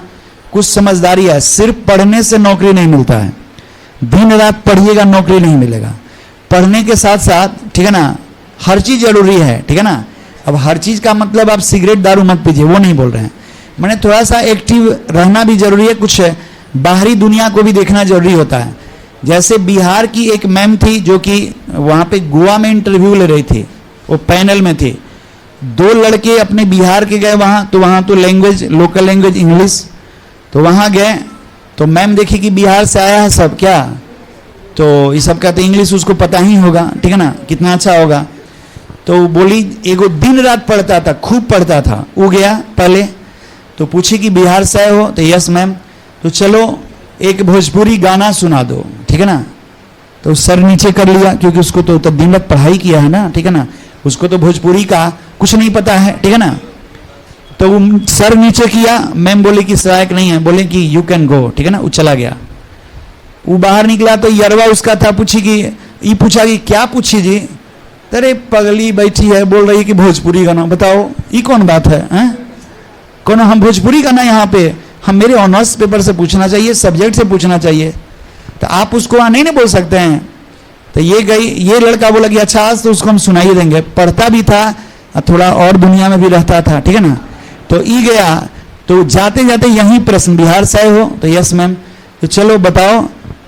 कुछ समझदारी है। सिर्फ पढ़ने से नौकरी नहीं मिलता है, दिन रात पढ़िएगा नौकरी नहीं मिलेगा। पढ़ने के साथ साथ, ठीक है ना, हर चीज जरूरी है, ठीक है ना। अब हर चीज का मतलब आप सिगरेट दारू मत पीजिए, वो नहीं बोल रहे हैं। मैंने थोड़ा सा एक्टिव रहना भी जरूरी है, कुछ बाहरी दुनिया को भी देखना जरूरी होता है। जैसे बिहार की एक मैम थी जो कि वहाँ पे गोवा में इंटरव्यू ले रही थी, वो पैनल में थी। 2 लड़के अपने बिहार के गए वहाँ तो लैंग्वेज, लोकल लैंग्वेज इंग्लिश, तो वहाँ गए तो मैम देखी कि बिहार से आया है सब क्या, तो ये सब कहते इंग्लिश उसको पता ही होगा, ठीक है ना, कितना अच्छा होगा। तो बोली एगो दिन रात पढ़ता था, खूब पढ़ता था, वो गया पहले तो पूछी कि बिहार से आए हो, तो यस मैम, तो चलो एक भोजपुरी गाना सुना दो, ठीक है ना। तो सर नीचे कर लिया क्योंकि उसको तो दिन रात पढ़ाई किया है ना, ठीक है ना, उसको तो भोजपुरी का कुछ नहीं पता है, ठीक है ना। तो वो सर नीचे किया, मैम बोले कि सहायक नहीं है, बोले कि यू कैन गो, ठीक है ना। वो चला गया, वो बाहर निकला तो यरवा उसका था, पूछा कि क्या पूछी जी, अरे पगली बैठी है बोल रही है कि भोजपुरी गाना, बताओ ये कौन बात है, कौन हम भोजपुरी गाना यहाँ पे, हम मेरे ऑनर्स पेपर से पूछना चाहिए, सब्जेक्ट से पूछना चाहिए, तो आप उसको नहीं ना बोल सकते हैं। तो ये लड़का बोला कि अच्छा आज तो उसको हम सुना ही देंगे, पढ़ता भी था थोड़ा और दुनिया में भी रहता था, ठीक है ना। तो ई गया, तो जाते जाते यही प्रश्न, बिहार से आए हो, तो यस मैम, तो चलो बताओ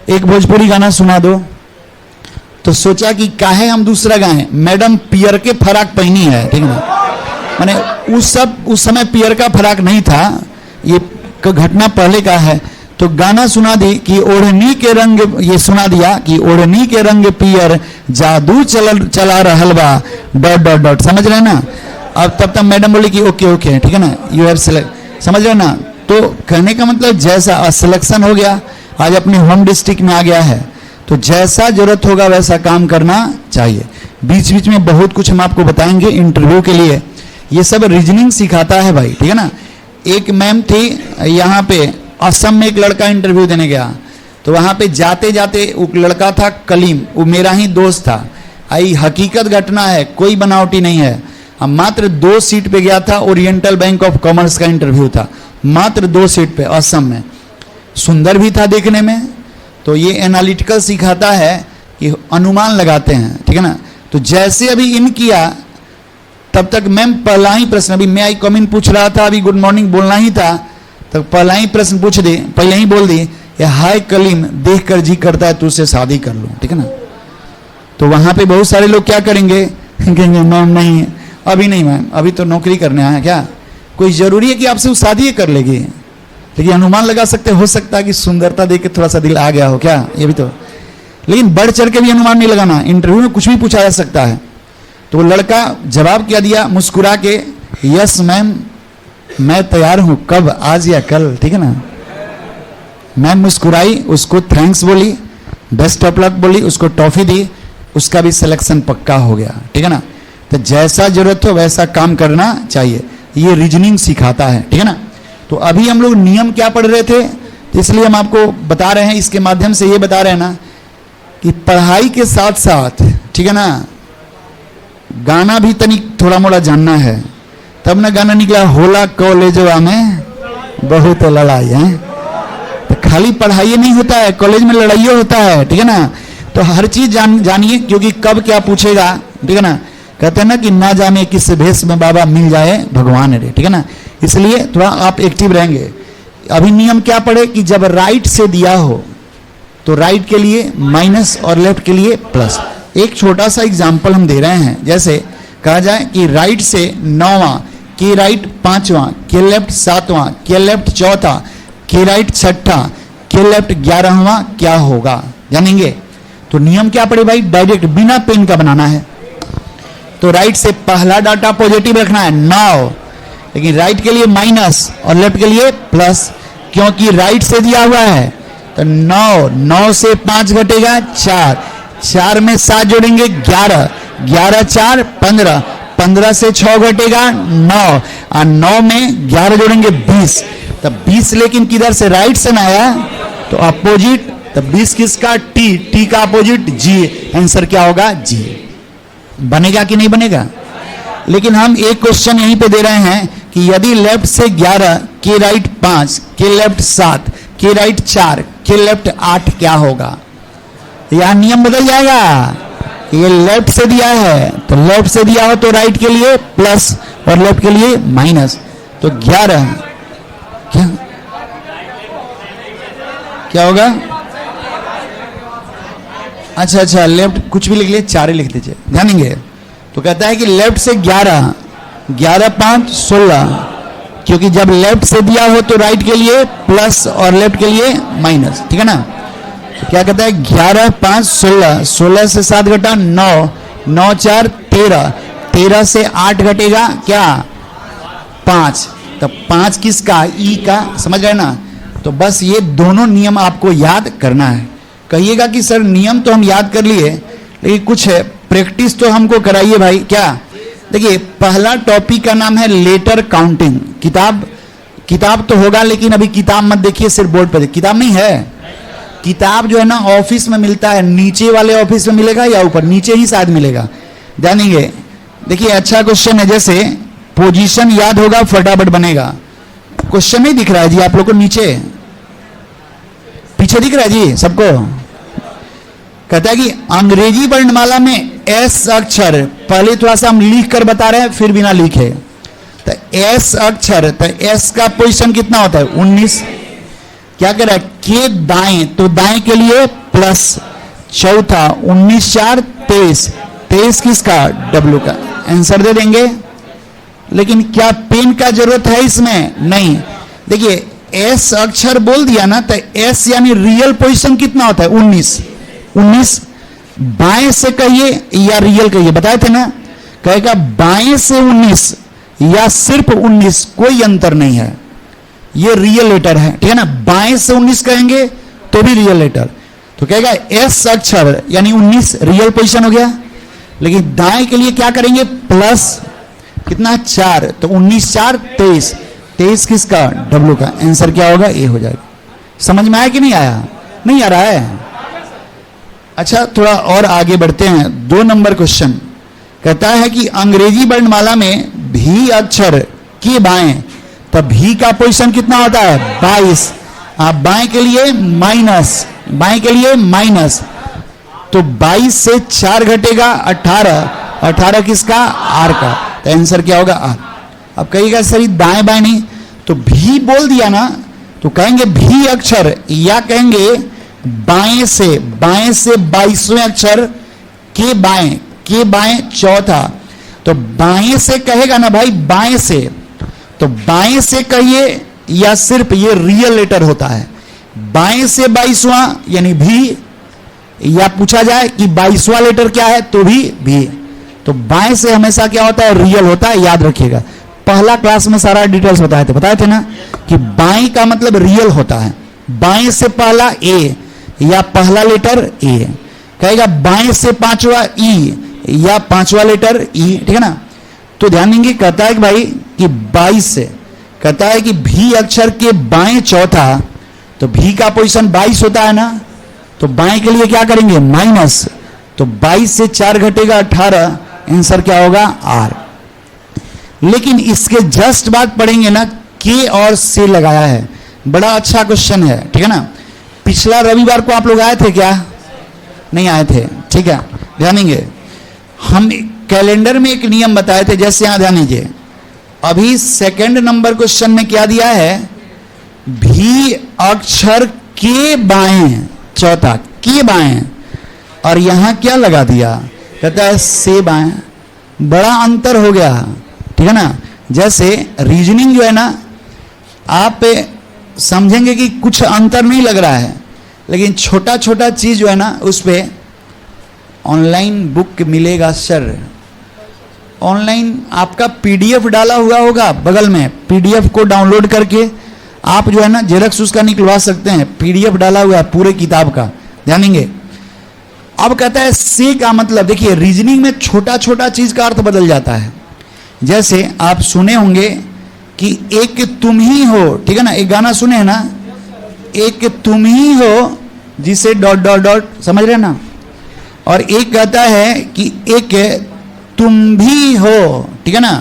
एक भोजपुरी गाना सुना दो। तो सोचा कि काहे हम दूसरा गाएं, मैडम पियर के फराक पहनी है, ठीक है ना, माने उस समय पियर का फराक नहीं था, ये घटना पहले का है। तो गाना सुना दी कि ओढ़नी के रंग, ये सुना दिया कि ओढ़नी के रंग पियर जादू चला रहल बा डॉट डॉट डॉट, समझ रहे ना। अब तब तक मैडम बोली कि ओके ओके, ठीक है ना, यू हैव सेलेक्ट, समझ रहे ना। तो कहने का मतलब जैसा सिलेक्शन हो गया, आज अपने होम डिस्ट्रिक्ट में आ गया है, तो जैसा जरूरत होगा वैसा काम करना चाहिए। बीच बीच में बहुत कुछ हम आपको बताएंगे इंटरव्यू के लिए, ये सब रीजनिंग सिखाता है भाई, ठीक है ना। एक मैम थी यहाँ पे असम में, एक लड़का इंटरव्यू देने गया, तो वहाँ पे जाते जाते वो लड़का था कलीम, वो मेरा ही दोस्त था। आई हकीकत घटना है, कोई बनावटी नहीं है। हम मात्र 2 सीट पे गया था, ओरिएंटल बैंक ऑफ कॉमर्स का इंटरव्यू था, मात्र 2 सीट पे असम में। सुंदर भी था देखने में। तो ये एनालिटिकल सिखाता है कि अनुमान लगाते हैं, ठीक है ना। तो जैसे अभी इन किया तब तक मैम पहला ही प्रश्न, अभी मैं आई कमिंग पूछ रहा था, अभी गुड मॉर्निंग बोलना ही था, तो पहला ही प्रश्न पूछ दे, पहले ही बोल दी, हाय कलीम, देख कर जी करता है तुझसे शादी कर लूं, ठीक है ना। तो वहां पे बहुत सारे लोग क्या करेंगे, कहेंगे मैम नहीं, अभी नहीं मैम, अभी तो नौकरी करने आया, क्या कोई जरूरी है कि आपसे वो शादी कर लेगी, लेकिन अनुमान लगा सकते, हो सकता है कि सुंदरता देख के थोड़ा सा दिल आ गया हो, क्या ये भी तो। लेकिन बढ़ चढ़ के भी अनुमान नहीं लगाना, इंटरव्यू में कुछ भी पूछा जा सकता है। तो वो लड़का जवाब क्या दिया मुस्कुरा के, यस मैम मैं तैयार हूं, कब, आज या कल, ठीक है ना। मैम मुस्कुराई, उसको थैंक्स बोली, बेस्ट ऑफ लक बोली, उसको टॉफी दी, उसका भी सिलेक्शन पक्का हो गया, ठीक है ना। तो जैसा जरूरत हो वैसा काम करना चाहिए, ये रीजनिंग सिखाता है, ठीक है ना। तो अभी हम लोग नियम क्या पढ़ रहे थे, तो इसलिए हम आपको बता रहे हैं, इसके माध्यम से ये बता रहे हैं ना कि पढ़ाई के साथ साथ, ठीक है ना, गाना भी तनिक थोड़ा मोड़ा जानना है। तब ना गाना निकला, होला कॉलेजवा में बहुत लड़ाई है। तो खाली पढ़ाई नहीं होता है, कॉलेज में लड़ाई होता है, ठीक है ना। तो हर चीज जानिए, क्योंकि कब क्या पूछेगा, ठीक है ना। कहते हैं ना कि ना जाने किस भेष में बाबा मिल जाए भगवान रे, ठीक है ना। इसलिए थोड़ा आप एक्टिव रहेंगे। अभी नियम क्या पढ़े कि जब राइट से दिया हो तो राइट के लिए माइनस और लेफ्ट के लिए प्लस। एक छोटा सा एग्जाम्पल हम दे रहे हैं, जैसे कहा जाए कि राइट से 9वां, के राइट 5वां, के लेफ्ट 7वां, के लेफ्ट 4था, के राइट 6ठा, के लेफ्ट 11वां, क्या होगा जानेंगे। तो नियम क्या पड़े भाई, डायरेक्ट बिना पेन का बनाना है। तो राइट से पहला डाटा पॉजिटिव रखना है 9, लेकिन राइट के लिए माइनस और लेफ्ट के लिए प्लस, क्योंकि राइट से दिया हुआ है। तो 9 से 5 घटेगा 4, 4 में 7 जोड़ेंगे 11, 11 4 15, 15 से 6 घटेगा 9, और 9 में 11 जोड़ेंगे 20। तो 20 लेकिन किधर से, राइट से ना आया, तो अपोजिट तो 20 किसका? टी, टी का अपोजिट जी, आंसर क्या होगा? जी। बनेगा कि नहीं बनेगा? लेकिन हम एक क्वेश्चन यहीं पे दे रहे हैं कि यदि लेफ्ट से 11, के राइट 5, के लेफ्ट 7, के राइट 4, के लेफ्ट 8 क्या होगा? यह नियम बदल जाएगा। ये लेफ्ट से दिया है, तो लेफ्ट से दिया हो तो राइट के लिए प्लस और लेफ्ट के लिए माइनस। तो 11 क्या होगा? अच्छा, लेफ्ट कुछ भी लिख लिए, 4 ही लिख दीजिए, ध्यान देंगे। तो कहता है कि लेफ्ट से 11, 11 5 16, क्योंकि जब लेफ्ट से दिया हो तो राइट के लिए प्लस और लेफ्ट के लिए माइनस, ठीक है ना। तो क्या कहता है? 11 5 16, 16 से 7 घटा 9, 9 4 13, 13 से 8 घटेगा क्या? 5। तो 5 किसका? ई का, समझ रहे ना। तो बस ये दोनों नियम आपको याद करना है। कहिएगा कि सर नियम तो हम याद कर लिए, लेकिन कुछ है प्रैक्टिस तो हमको कराइए भाई। क्या? देखिए, पहला टॉपिक का नाम है लेटर काउंटिंग। किताब तो होगा, लेकिन अभी किताब मत देखिए, सिर्फ बोर्ड पर देखिए। किताब नहीं है। किताब जो है ना ऑफिस में मिलता है, नीचे वाले ऑफिस में मिलेगा या ऊपर? नीचे ही शायद मिलेगा, जानेंगे। देखिए, अच्छा क्वेश्चन है, जैसे पोजीशन याद होगा, फटाफट बनेगा। क्वेश्चन नहीं दिख रहा है जी आप लोग को? नीचे पीछे दिख रहा है जी सबको? कहता है कि अंग्रेजी वर्णमाला में एस अक्षर, पहले थोड़ा सा हम लिख कर बता रहे हैं, फिर बिना लिखे। तो एस अक्षर, तो एस का पोजीशन कितना होता है? 19। क्या कह रहा है? के दाएं, तो दाएं के लिए प्लस। चौथा 19 4 23, 23 किसका? डब्ल्यू का। आंसर दे देंगे। लेकिन क्या पेन का जरूरत है इसमें? नहीं। देखिए, एस अक्षर बोल दिया ना, तो एस यानी रियल पोजीशन कितना होता है? 19। 19 बाएं से कहिए या रियल कहिए, बताए थे ना। कहेगा बाएं से 19 या सिर्फ 19, कोई अंतर नहीं है, ये रियल लेटर है, ठीक है ना। बाएं से 19 कहेंगे तो भी रियल लेटर। तो कहेगा एस अक्षर यानी 19 रियल पोजीशन हो गया। लेकिन दाएं के लिए क्या करेंगे? प्लस कितना? 4। तो 19 4 23, 23 किसका? डब्ल्यू का। आंसर क्या होगा? ए हो जाएगा। समझ में आया कि नहीं आया? नहीं आ रहा है? अच्छा, थोड़ा और आगे बढ़ते हैं। 2 नंबर क्वेश्चन कहता है कि अंग्रेजी वर्णमाला में भी अक्षर के बाएं, तो भी का पोजीशन कितना होता है? 22। आप बाएं के लिए माइनस, बाएं के लिए माइनस। तो 22 से 4 घटेगा 18, 18 किसका? आर का। तो आंसर क्या होगा? आर। अब कहिएगा सर दाएं बाएं नहीं, तो भी बोल दिया ना, तो कहेंगे भी अक्षर, या कहेंगे बाएं से 22वें अक्षर के बाएं चौथा। तो बाएं से कहेगा ना भाई, बाएं से, तो बाएं से कहिए या सिर्फ ये रियल लेटर होता है। बाएं से 22वां यानी भी, या पूछा जाए कि 22वां लेटर क्या है तो भी। तो बाएं से हमेशा क्या होता है? रियल होता है, याद रखिएगा। पहला क्लास में सारा डिटेल्स बताए थे ना कि बाएं का मतलब रियल होता है। बाएं से पहला ए या पहला लेटर ए, कहेगा बाएं से 5वां ई या 5वां लेटर ई, ठीक है ना। तो ध्यान देंगे, कहता है कि भाई कि 22 से, कहता है कि भी अक्षर के बाएं चौथा, तो भी का पोजीशन 22 होता है ना, तो बाएं के लिए क्या करेंगे? माइनस। तो 22 से 4 घटेगा 18, आंसर क्या होगा? आर। लेकिन इसके जस्ट बाद पढ़ेंगे ना, के और से लगाया है। बड़ा अच्छा क्वेश्चन है, ठीक है ना। पिछला रविवार को आप लोग आए थे क्या? नहीं आए थे, ठीक है। ध्यान देंगे, हम कैलेंडर में एक नियम बताए थे, जैसे यहां ध्यान दीजिए। अभी सेकंड नंबर क्वेश्चन में क्या दिया है? भी अक्षर के बाएं चौथा, के बाएं, और यहां क्या लगा दिया? कहता है से बाएं। बड़ा अंतर हो गया, ठीक है ना। जैसे रीजनिंग जो है ना, आप समझेंगे कि कुछ अंतर नहीं लग रहा है, लेकिन छोटा छोटा चीज जो है ना, उस पर ऑनलाइन बुक मिलेगा सर। ऑनलाइन आपका पीडीएफ डाला हुआ होगा बगल में, पीडीएफ को डाउनलोड करके आप जो है ना जेरक्स उसका निकलवा सकते हैं। पीडीएफ डाला हुआ है पूरे किताब का, ध्यान देंगे। अब कहता है से का मतलब, देखिए रीजनिंग में छोटा छोटा चीज का अर्थ बदल जाता है। जैसे आप सुने होंगे कि एक तुम ही हो, ठीक है ना, एक गाना सुने हैं ना, एक तुम ही हो जिसे डॉट डॉट डॉट, समझ रहे ना। और एक कहता है कि एक तुम भी हो, ठीक है ना।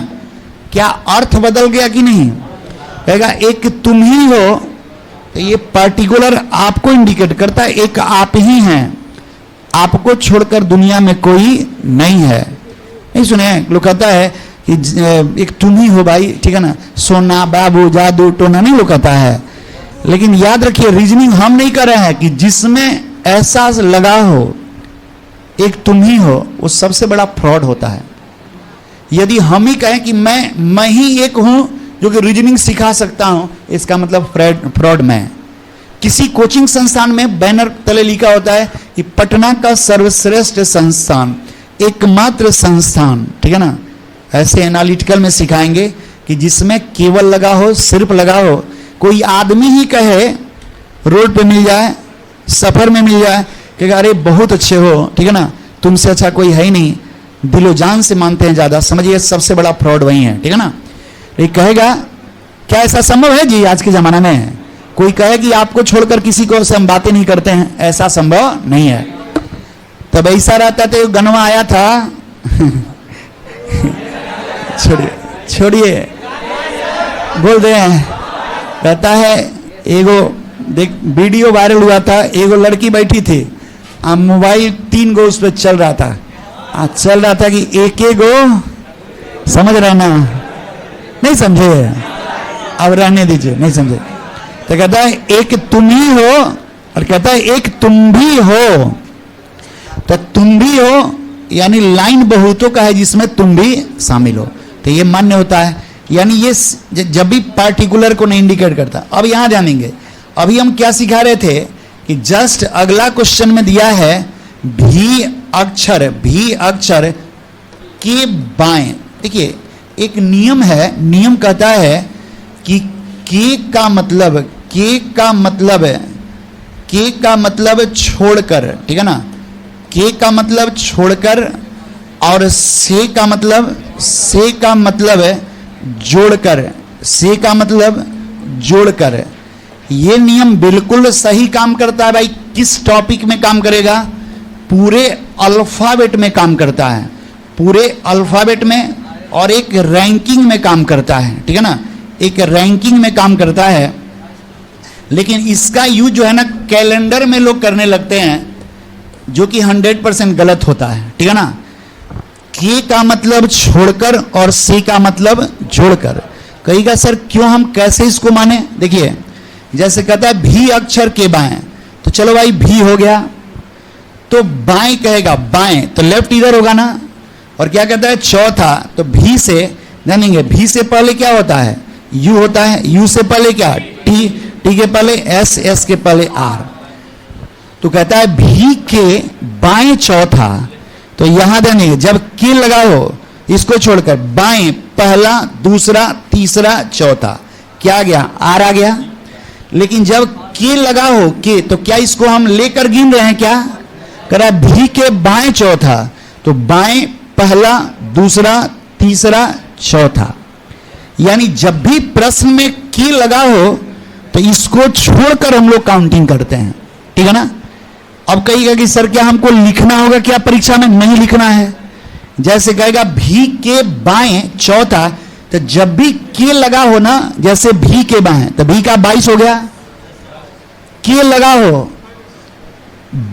क्या अर्थ बदल गया कि नहीं? कहेगा एक तुम ही हो, तो ये पर्टिकुलर आपको इंडिकेट करता है, एक आप ही हैं, आपको छोड़कर दुनिया में कोई नहीं है। नहीं सुने लोग कहता है कि एक तुम ही हो भाई, ठीक है ना, सोना बाबू जादू टोना, नहीं लोग कहता है। लेकिन याद रखिए रीजनिंग हम नहीं कर रहे हैं कि जिसमें एहसास लगा हो एक तुम ही हो, वो सबसे बड़ा फ्रॉड होता है। यदि हम ही कहें कि मैं ही एक हूं जो कि रीजनिंग सिखा सकता हूं, इसका मतलब फ्रॉड मैं। किसी कोचिंग संस्थान में बैनर तले लिखा होता है कि पटना का सर्वश्रेष्ठ संस्थान, एकमात्र संस्थान, ठीक है ना। ऐसे एनालिटिकल में सिखाएंगे कि जिसमें केवल लगा हो, सिर्फ लगा हो। कोई आदमी ही कहे रोड पे मिल जाए, सफर में मिल जाए, कि अरे बहुत अच्छे हो, ठीक है ना, तुमसे अच्छा कोई है ही नहीं, दिलो जान से मानते हैं ज्यादा, समझिए सबसे बड़ा फ्रॉड वही है, ठीक है ना। ये कहेगा क्या ऐसा संभव है जी? आज के जमाना में कोई कहे कि आपको छोड़कर किसी को से हम बातें नहीं करते हैं, ऐसा संभव नहीं है। तब ऐसा रहता तो गनवा आया था छोड़िए बोल रहे हैं, कहता है एगो देख वीडियो वायरल हुआ था, एगो लड़की बैठी थी, मोबाइल 3 गो उस पर चल रहा था, चल रहा था कि एक गो, समझ रहे ना, नहीं समझे, अब रहने दीजिए, नहीं समझे। तो कहता है एक तुम ही हो, और कहता है एक तुम भी हो। तो तुम भी हो यानी लाइन बहुतों का है जिसमें तुम भी शामिल हो, तो ये मान्य होता है। यानी ये जब भी पार्टिकुलर को नहीं इंडिकेट करता। अब यहां जानेंगे, अभी हम क्या सिखा रहे थे कि जस्ट अगला क्वेश्चन में दिया है भी अक्षर के बाएं। देखिए एक नियम है, नियम कहता है कि के का मतलब छोड़कर, ठीक है ना, के का मतलब छोड़कर और से का मतलब जोड़कर, ये नियम बिल्कुल सही काम करता है भाई। किस टॉपिक में काम करेगा? पूरे अल्फाबेट में काम करता है, पूरे अल्फाबेट में, और एक रैंकिंग में काम करता है, ठीक है ना, एक रैंकिंग में काम करता है। लेकिन इसका यूज जो है ना कैलेंडर में लोग करने लगते हैं, जो कि 100% गलत होता है, ठीक है ना। के का मतलब छोड़कर और से का मतलब जोड़कर। कहिएगा सर क्यों, हम कैसे इसको माने? देखिए जैसे कहता है भी अक्षर के बाएं, तो चलो भाई भी हो गया, तो बाएं कहेगा बाएं, तो लेफ्ट इधर होगा ना। और क्या कहता है चौथा, तो भी से जानेंगे, भी से पहले क्या होता है? यू होता है, यू से पहले क्या? टी, टी के पहले एस, एस के पहले आर। तो कहता है भी के बाएं चौथा, तो यहां जानेंगे जब के लगा हो इसको छोड़कर बाएं पहला, दूसरा, तीसरा, चौथा, क्या आ गया? आर आ गया। लेकिन जब के लगा हो के, तो क्या इसको हम लेकर गिन रहे हैं क्या? कह रहा है भी के बाएं चौथा, तो बाएं पहला, दूसरा, तीसरा, चौथा। यानी जब भी प्रश्न में के लगा हो तो इसको छोड़कर हम लोग काउंटिंग करते हैं, ठीक है ना। अब कहिएगा कि सर क्या हमको लिखना होगा क्या परीक्षा में? नहीं लिखना है। जैसे कहेगा भी के बाएं चौथा, तो जब भी के लगा हो ना, जैसे भी के बाएं, तो भी का 22 हो गया। के लगा हो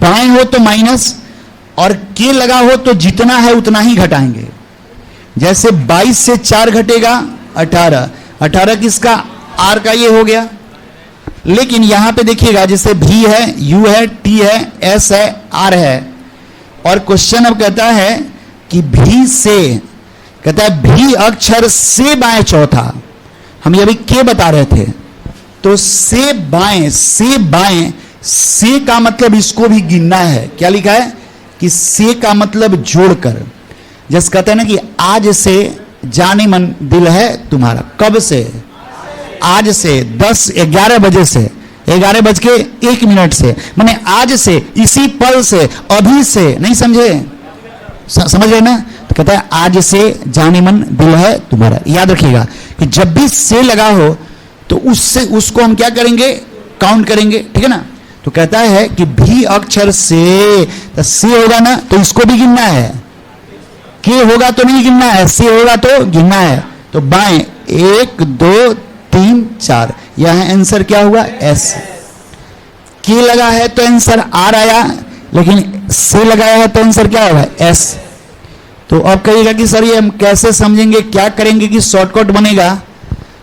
बाएं हो तो माइनस, और के लगा हो तो जितना है उतना ही घटाएंगे। जैसे 22 से 4 घटेगा 18, 18 किसका? आर का ये हो गया। लेकिन यहां पे देखिएगा जैसे भी है, यू है, टी है, एस है, आर है, और क्वेश्चन अब कहता है कि भी से, कहता है भी अक्षर से बाएं चौथा। हम ये अभी के बता रहे थे, तो से बाएं, से का मतलब इसको भी गिनना है। क्या लिखा है कि से का मतलब जोड़कर। जैसे कहते हैं ना कि आज से जाने मन दिल है तुम्हारा। कब से? आज से 11 बजे से, 11:01 से, माने आज से, इसी पल से, अभी से। नहीं समझे? समझ रहे ना? तो कहता है आज से जाने मन दिल है तुम्हारा। याद रखिएगा कि जब भी से लगा हो तो उससे उसको हम क्या करेंगे? काउंट करेंगे, ठीक है ना। तो कहता है कि भी अक्षर से, तो से होगा ना तो इसको भी गिनना है, के होगा तो नहीं गिनना है, से होगा तो गिनना है। तो बाएं 1 2 3 4, यह आंसर क्या हुआ एस। के लगा है तो आंसर आर आया, लेकिन से लगाया है तो आंसर क्या होगा एस। तो अब कहिएगा कि सर ये हम कैसे समझेंगे, क्या करेंगे कि शॉर्टकट बनेगा।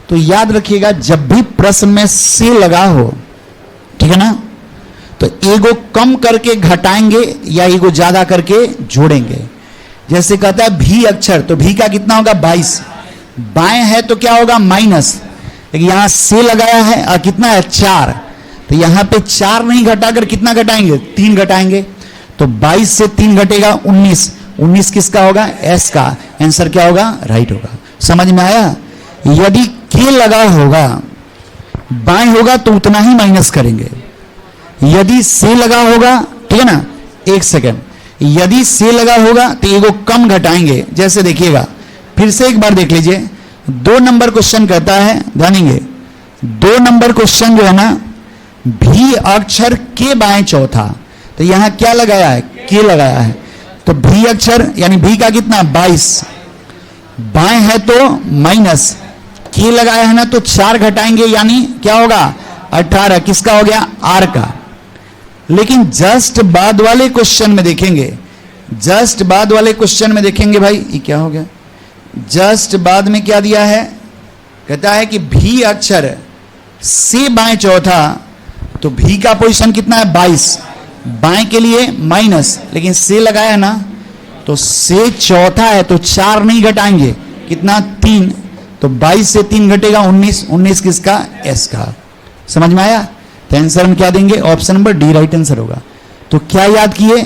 तो याद रखिएगा जब भी प्रश्न में से लगा हो, ठीक है ना, तो एगो कम करके घटाएंगे या एगो ज्यादा करके जोड़ेंगे। जैसे कहता है भी अक्षर, तो भी का कितना होगा 22, बाएं है तो क्या होगा माइनस, लेकिन यहां से लगाया है और कितना है 4, तो यहां पे 4 नहीं घटाकर कितना घटाएंगे 3 घटाएंगे। तो 22 से 3 घटेगा 19, 19 किसका होगा एस का, आंसर क्या होगा राइट होगा। समझ में आया। यदि के लगा होगा बाएं होगा तो उतना ही माइनस करेंगे, यदि से लगा होगा, ठीक है ना, एक सेकेंड, यदि से लगा होगा तो एगो कम घटाएंगे। जैसे देखिएगा फिर से एक बार देख लीजिए, 2 नंबर क्वेश्चन कहता है, जानेंगे 2 नंबर क्वेश्चन जो है ना, भी अक्षर के बाएं चौथा, तो यहां क्या लगाया है के लगाया है, तो भी अक्षर यानी भी का कितना 22, बाएं है तो माइनस, के लगाया है ना तो 4 घटाएंगे यानी क्या होगा 18, किसका हो गया आर का। लेकिन जस्ट बाद वाले क्वेश्चन में देखेंगे, जस्ट बाद वाले क्वेश्चन में देखेंगे भाई ये क्या हो गया, जस्ट बाद में क्या दिया है, कहता है कि भी अक्षर से बाएं चौथा, तो भी का पोजीशन कितना है 22, बाएं के लिए माइनस, लेकिन से लगाया है ना तो से चौथा है तो 4 नहीं घटाएंगे, कितना 3, तो 22 से 3 घटेगा 19, 19 किसका एस का। समझ में आया। तो आंसर हम क्या देंगे, option number D right answer होगा। तो क्या याद किए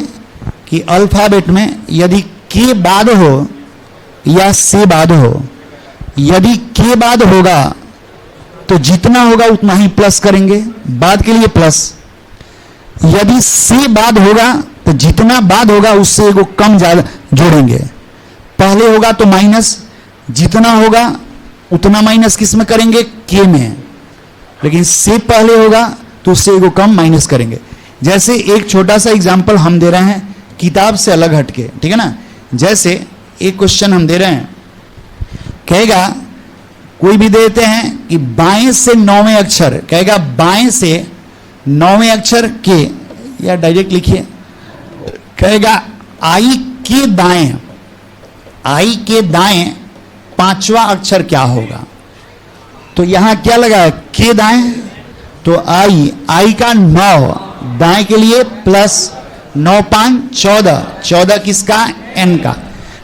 कि अल्फाबेट में यदि के बाद हो या से बाद हो, यदि के बाद होगा तो जितना होगा उतना ही प्लस करेंगे, बाद के लिए प्लस, यदि से बाद होगा तो जितना बाद होगा उससे एगो कम ज्यादा जोड़ेंगे, पहले होगा तो माइनस, जितना होगा उतना माइनस किस में करेंगे के में, लेकिन से पहले होगा तो उससे एगो कम माइनस करेंगे। जैसे एक छोटा सा एग्जांपल हम दे रहे हैं किताब से अलग हटके, ठीक है ना। जैसे एक क्वेश्चन हम दे रहे हैं, कहेगा कोई भी देते हैं कि बाएं से 9वें अक्षर, कहेगा बाएं से 9वें अक्षर के, या डायरेक्ट लिखिए, कहेगा आई के दाएं, आई के दाएं 5वां अक्षर क्या होगा। तो यहां क्या लगा है के दाएं, तो आई, आई का 9, दाएं के लिए प्लस 9 5 14, 14 किसका एन का,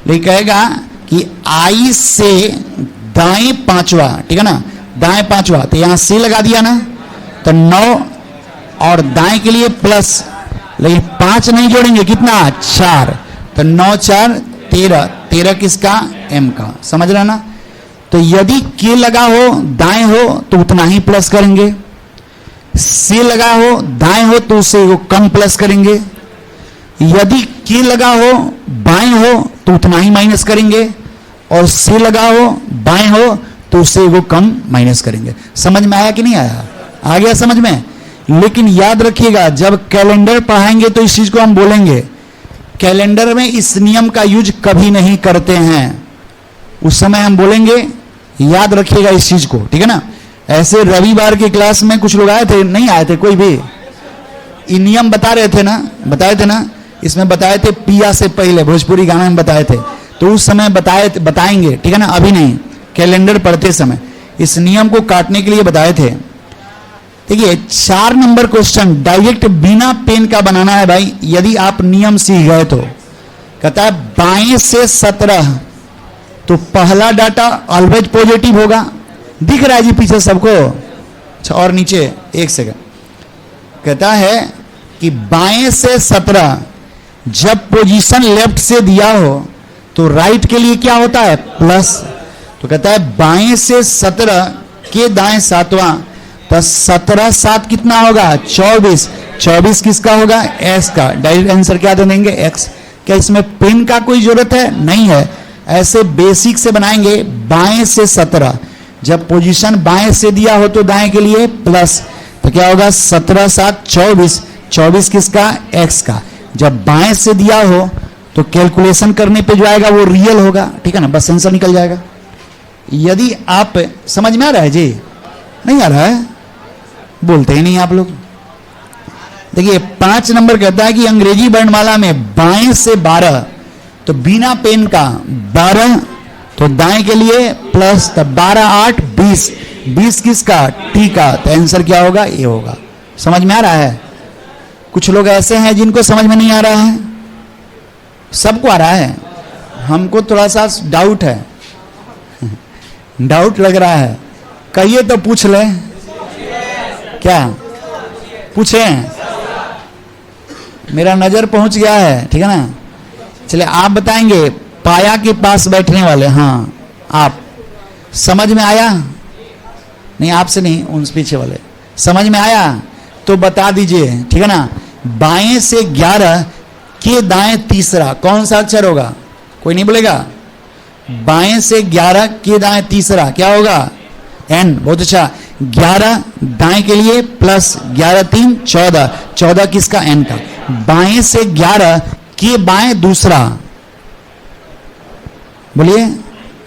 लेकिन कहेगा कि आई से दाएं 5वां, ठीक है ना, दाएं 5वां, तो यहां से लगा दिया ना, तो 9 और दाएं के लिए प्लस, लेकिन 5 नहीं जोड़ेंगे, कितना 4, तो 9 4 13, 13 किसका एम का। समझ रहे ना। तो यदि के लगा हो दाएं हो तो उतना ही प्लस करेंगे, से लगा हो दाएं हो तो उससे वो कम प्लस करेंगे, यदि के लगा हो बाएं हो तो उतना ही माइनस करेंगे, और से लगा हो बाएं हो तो उससे वो कम माइनस करेंगे। समझ में आया कि नहीं आया, आ गया समझ में। लेकिन याद रखिएगा जब कैलेंडर पढ़ाएंगे तो इस चीज को हम बोलेंगे, कैलेंडर में इस नियम का यूज कभी नहीं करते हैं, उस समय हम बोलेंगे, याद रखिएगा इस चीज को, ठीक है ना। ऐसे रविवार की क्लास में कुछ लोग आए थे, नहीं आए थे कोई भी, ये नियम बता रहे थे ना, बताए थे ना, इसमें बताए थे पिया से पहले, भोजपुरी गाना में बताए थे, तो उस समय बताएंगे, ठीक है ना, अभी नहीं, कैलेंडर पढ़ते समय इस नियम को काटने के लिए बताए थे। देखिए 4 नंबर क्वेश्चन डायरेक्ट बिना पेन का बनाना है भाई, यदि आप नियम सीख गए तो। कहता है बाएं से 17, तो पहला डाटा ऑलवेज पॉजिटिव होगा, दिख रहा है जी पीछे सबको। अच्छा और नीचे एक सेकंड, कहता है कि बाएं से 17 जब पोजीशन लेफ्ट से दिया हो तो राइट के लिए क्या होता है प्लस, तो कहता है बाएं से 17 के दाएं 7वां, तो 17 7 कितना होगा 24, 24 किसका होगा एस का। डायरेक्ट आंसर क्या दे देंगे एक्स। क्या इसमें पेन का कोई जरूरत है, नहीं है, ऐसे बेसिक से बनाएंगे। बाएं से 17 जब पोजीशन बाएं से दिया हो तो दाएं के लिए प्लस, तो क्या होगा 17 7 24, 24 किसका? x का। जब बाएं से दिया हो तो कैलकुलेशन करने पे जो आएगा वो रियल होगा, ठीक है ना, बस आंसर निकल जाएगा। यदि आप समझ में आ रहा है जी? नहीं आ रहा है? बोलते ही नहीं आप लोग। देखिए 5 नंबर कहता है कि अंग्रेजी वर्णमाला में बाएं से 12, तो बिना पेन का 12, तो दाएं के लिए प्लस, तो 12 8 20, 20 किसका? टी का। तो आंसर क्या होगा? ये होगा। समझ में आ रहा है? कुछ लोग ऐसे हैं जिनको समझ में नहीं आ रहा है, सबको आ रहा है, हमको थोड़ा सा डाउट है, डाउट लग रहा है। कहिए तो पूछ ले, क्या पूछे? मेरा नजर पहुंच गया है, ठीक है ना। चलिए आप बताएंगे, पाया के पास बैठने वाले, हाँ आप, समझ में आया? नहीं आपसे नहीं, उनसे पीछे वाले, समझ में आया तो बता दीजिए, ठीक है ना। बाएं से 11 के दाएं तीसरा कौन सा अक्षर होगा? कोई नहीं बोलेगा? बाएं से 11 के दाएं तीसरा क्या होगा? एन। बहुत अच्छा। 11 दाएं के लिए प्लस 11 3 14, 14 किसका? एन का। बाएं से 11 के बाएं दूसरा, बोलिए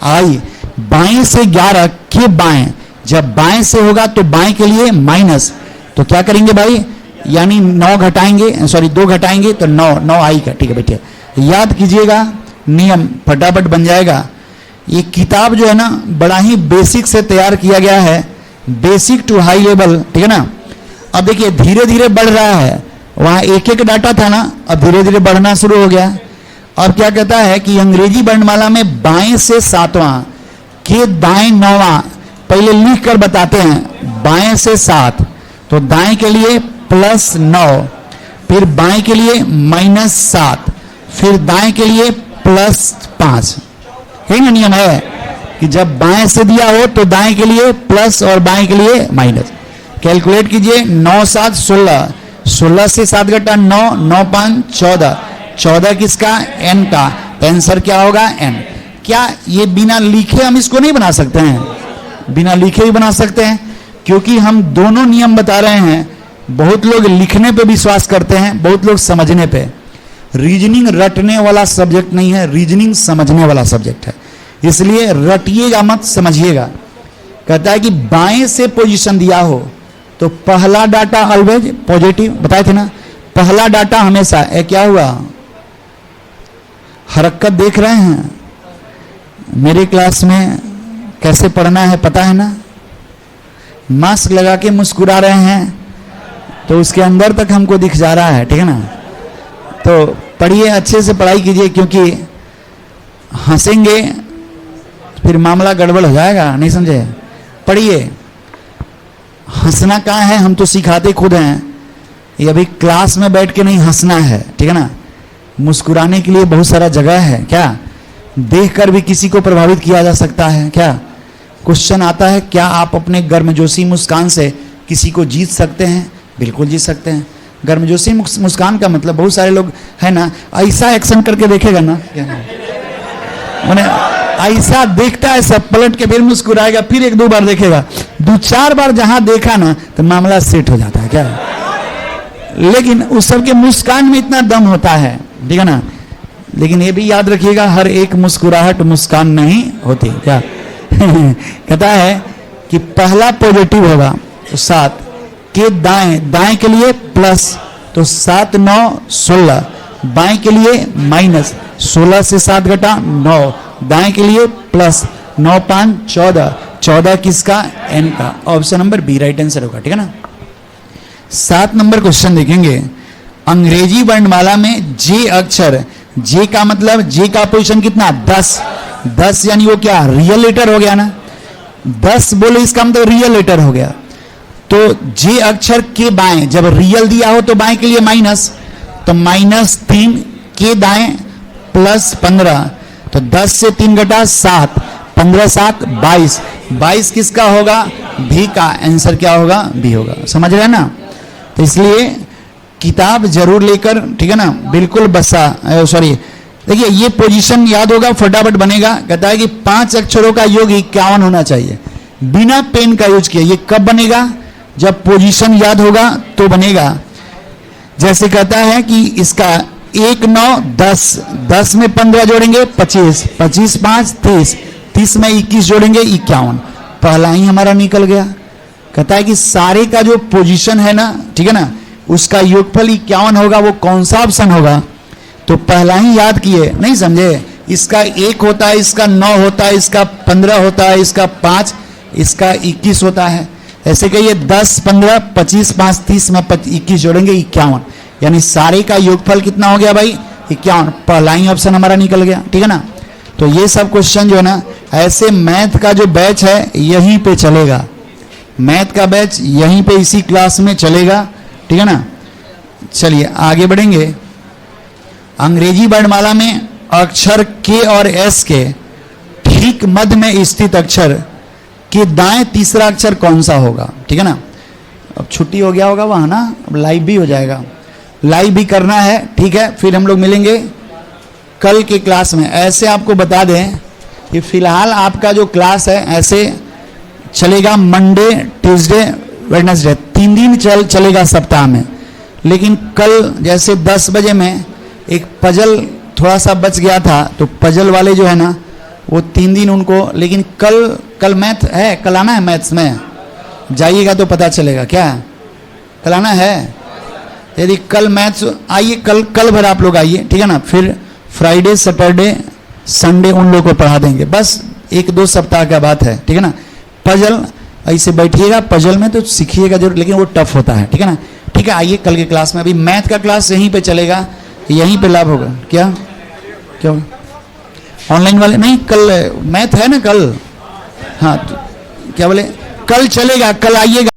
आई। बाएं से 11 के बाएं, जब बाएं से होगा तो बाएं के लिए माइनस, तो क्या करेंगे भाई? यानी 9 घटाएंगे, सॉरी 2 घटाएंगे तो 9, 9 आई का, ठीक है बेटे। याद कीजिएगा, नियम फटाफट बन जाएगा। ये किताब जो है ना बड़ा ही बेसिक से तैयार किया गया है, बेसिक टू हाई लेवल, ठीक है ना। अब देखिए धीरे धीरे बढ़ रहा है, वहां एक एक डाटा था ना, अब धीरे धीरे बढ़ना शुरू हो गया। अब क्या कहता है कि अंग्रेजी वर्णमाला में बाएं से 7वां के दाएं 9वां, पहले लिख कर बताते हैं। बाएं से 7, तो दाएं के लिए प्लस 9, फिर बाएं के लिए माइनस 7, फिर दाएं के लिए प्लस 5। है ना, नियम है कि जब बाएं से दिया हो तो दाएं के लिए प्लस और बाएं के लिए माइनस। कैलकुलेट कीजिए, 9 7 16, 16 से 7 घटा 9, 9 5 14, 14 किसका? एन का। आंसर क्या होगा? एन। क्या ये बिना लिखे हम इसको नहीं बना सकते हैं? बिना लिखे ही बना सकते हैं, क्योंकि हम दोनों नियम बता रहे हैं। बहुत लोग लिखने पे विश्वास करते हैं, बहुत लोग समझने पे। रीजनिंग रटने वाला सब्जेक्ट नहीं है, रीजनिंग समझने वाला सब्जेक्ट है, इसलिए रटिएगा मत, समझिएगा। कहता है कि बाएं से पोजीशन दिया हो तो पहला डाटा ऑलवेज पॉजिटिव, बताए थे ना, पहला डाटा हमेशा क्या हुआ? हरकत देख रहे हैं मेरी क्लास में कैसे पढ़ना है पता है ना। मास्क लगा के मुस्कुरा रहे हैं तो उसके अंदर तक हमको दिख जा रहा है, ठीक है ना। तो पढ़िए, अच्छे से पढ़ाई कीजिए, क्योंकि हंसेंगे फिर मामला गड़बड़ हो जाएगा, नहीं समझे। पढ़िए, हंसना कहाँ है, हम तो सिखाते खुद हैं। ये अभी क्लास में बैठ के नहीं हंसना है, ठीक है ना। मुस्कुराने के लिए बहुत सारा जगह है, क्या देखकर भी किसी को प्रभावित किया जा सकता है। क्या क्वेश्चन आता है, क्या आप अपने गर्मजोशी मुस्कान से किसी को जीत सकते हैं? बिल्कुल जीत सकते हैं। गर्मजोशी मुस्कान का मतलब, बहुत सारे लोग है ना ऐसा एक्शन करके देखेगा ना, मैंने ऐसा देखता है, सब पलट के फिर मुस्कुराएगा, फिर 1 2 बार देखेगा, 2 4 बार जहां देखा ना तो मामला सेट हो जाता है, क्या। लेकिन उस सबके मुस्कान में इतना दम होता है, ठीक है ना। लेकिन ये भी याद रखिएगा, हर एक मुस्कुराहट मुस्कान नहीं होती, क्या। कहता है कि पहला पॉजिटिव होगा तो 7 के दाएं, दाएं के लिए प्लस, तो 7 9 16, बाएं के लिए माइनस, 16 से 7 घटा 9, दाएं के लिए प्लस, 9 5 14, 14 किसका? एन का। Option number B right answer होगा, ठीक है ना। 7 नंबर क्वेश्चन देखेंगे। अंग्रेजी वर्णमाला में जे अक्षर, जे का मतलब, जे का पोजीशन कितना? 10, 10 यानी वो क्या? रियल लेटर हो गया ना। 10 बोले इसका मतलब रियल लेटर हो गया। तो जे अक्षर के बाएं, जब रियल दिया हो तो बाएं के लिए माइनस, तो -3 के दाएं प्लस 15, तो 10 से 3 घटा 7, 15 7 22, 22 किसका होगा? भी का। आंसर क्या होगा? भी होगा। समझ रहे हैं ना। तो इसलिए किताब जरूर लेकर, ठीक है ना, बिल्कुल बसा, सॉरी देखिए ये पोजीशन याद होगा, फटाफट बनेगा। कहता है कि 5 अक्षरों का योग 51 होना चाहिए, बिना पेन का यूज किया। ये कब बनेगा? जब पोजीशन याद होगा तो बनेगा। जैसे कहता है कि इसका 1 9 10, 10 में 15 जोड़ेंगे 25, 25 5 30, 30 में 21 जोड़ेंगे 51, पहला ही हमारा निकल गया। कहता है कि सारे का जो पोजीशन है ना, ठीक है ना, उसका योगफल 51 होगा, वो कौन सा ऑप्शन होगा? तो पहला ही याद किए, नहीं समझे? इसका 1 होता है, इसका 9 होता है, इसका 15 होता है, इसका 5, इसका 21 होता है। ऐसे कहिए 10 15 25 5 30 में 21 जोड़ेंगे 51, यानी सारे का योगफल कितना हो गया भाई? 51। पहला ही ऑप्शन हमारा निकल गया, ठीक है ना। तो ये सब क्वेश्चन जो है ना, ऐसे मैथ का जो बैच है यहीं पे चलेगा, मैथ का बैच यहीं पे इसी क्लास में चलेगा, ठीक है ना। चलिए आगे बढ़ेंगे। अंग्रेजी वर्णमाला में अक्षर के और एस के ठीक मध्य में स्थित अक्षर के दाएं तीसरा अक्षर कौन सा होगा? ठीक है ना। अब छुट्टी हो गया होगा वहाँ ना, अब लाइव भी हो जाएगा, लाइव भी करना है, ठीक है। फिर हम लोग मिलेंगे कल के क्लास में। ऐसे आपको बता दें कि फिलहाल आपका जो क्लास है ऐसे चलेगा मंडे ट्यूसडे वेडनेसडे, 3 दिन चलेगा सप्ताह में। लेकिन कल जैसे 10 बजे में एक पजल थोड़ा सा बच गया था, तो पजल वाले जो है ना वो 3 दिन उनको, लेकिन कल मैथ है, कल आना है मैथ्स में, जाइएगा तो पता चलेगा। क्या कल आना है? यदि कल मैथ्स आइए, कल भर आप लोग आइए, ठीक है ना। फिर फ्राइडे सैटरडे संडे उन लोग को पढ़ा देंगे, बस 1-2 सप्ताह का बात है, ठीक है ना। पजल ऐसे बैठिएगा, पजल में तो सीखिएगा जरूर, लेकिन वो टफ होता है, ठीक है ना। ठीक है, आइए कल के क्लास में। अभी मैथ का क्लास यहीं पे चलेगा, यहीं पे लाभ होगा। क्या ऑनलाइन वाले नहीं, कल मैथ है ना कल, हाँ तो क्या बोले, कल चलेगा, कल आइएगा।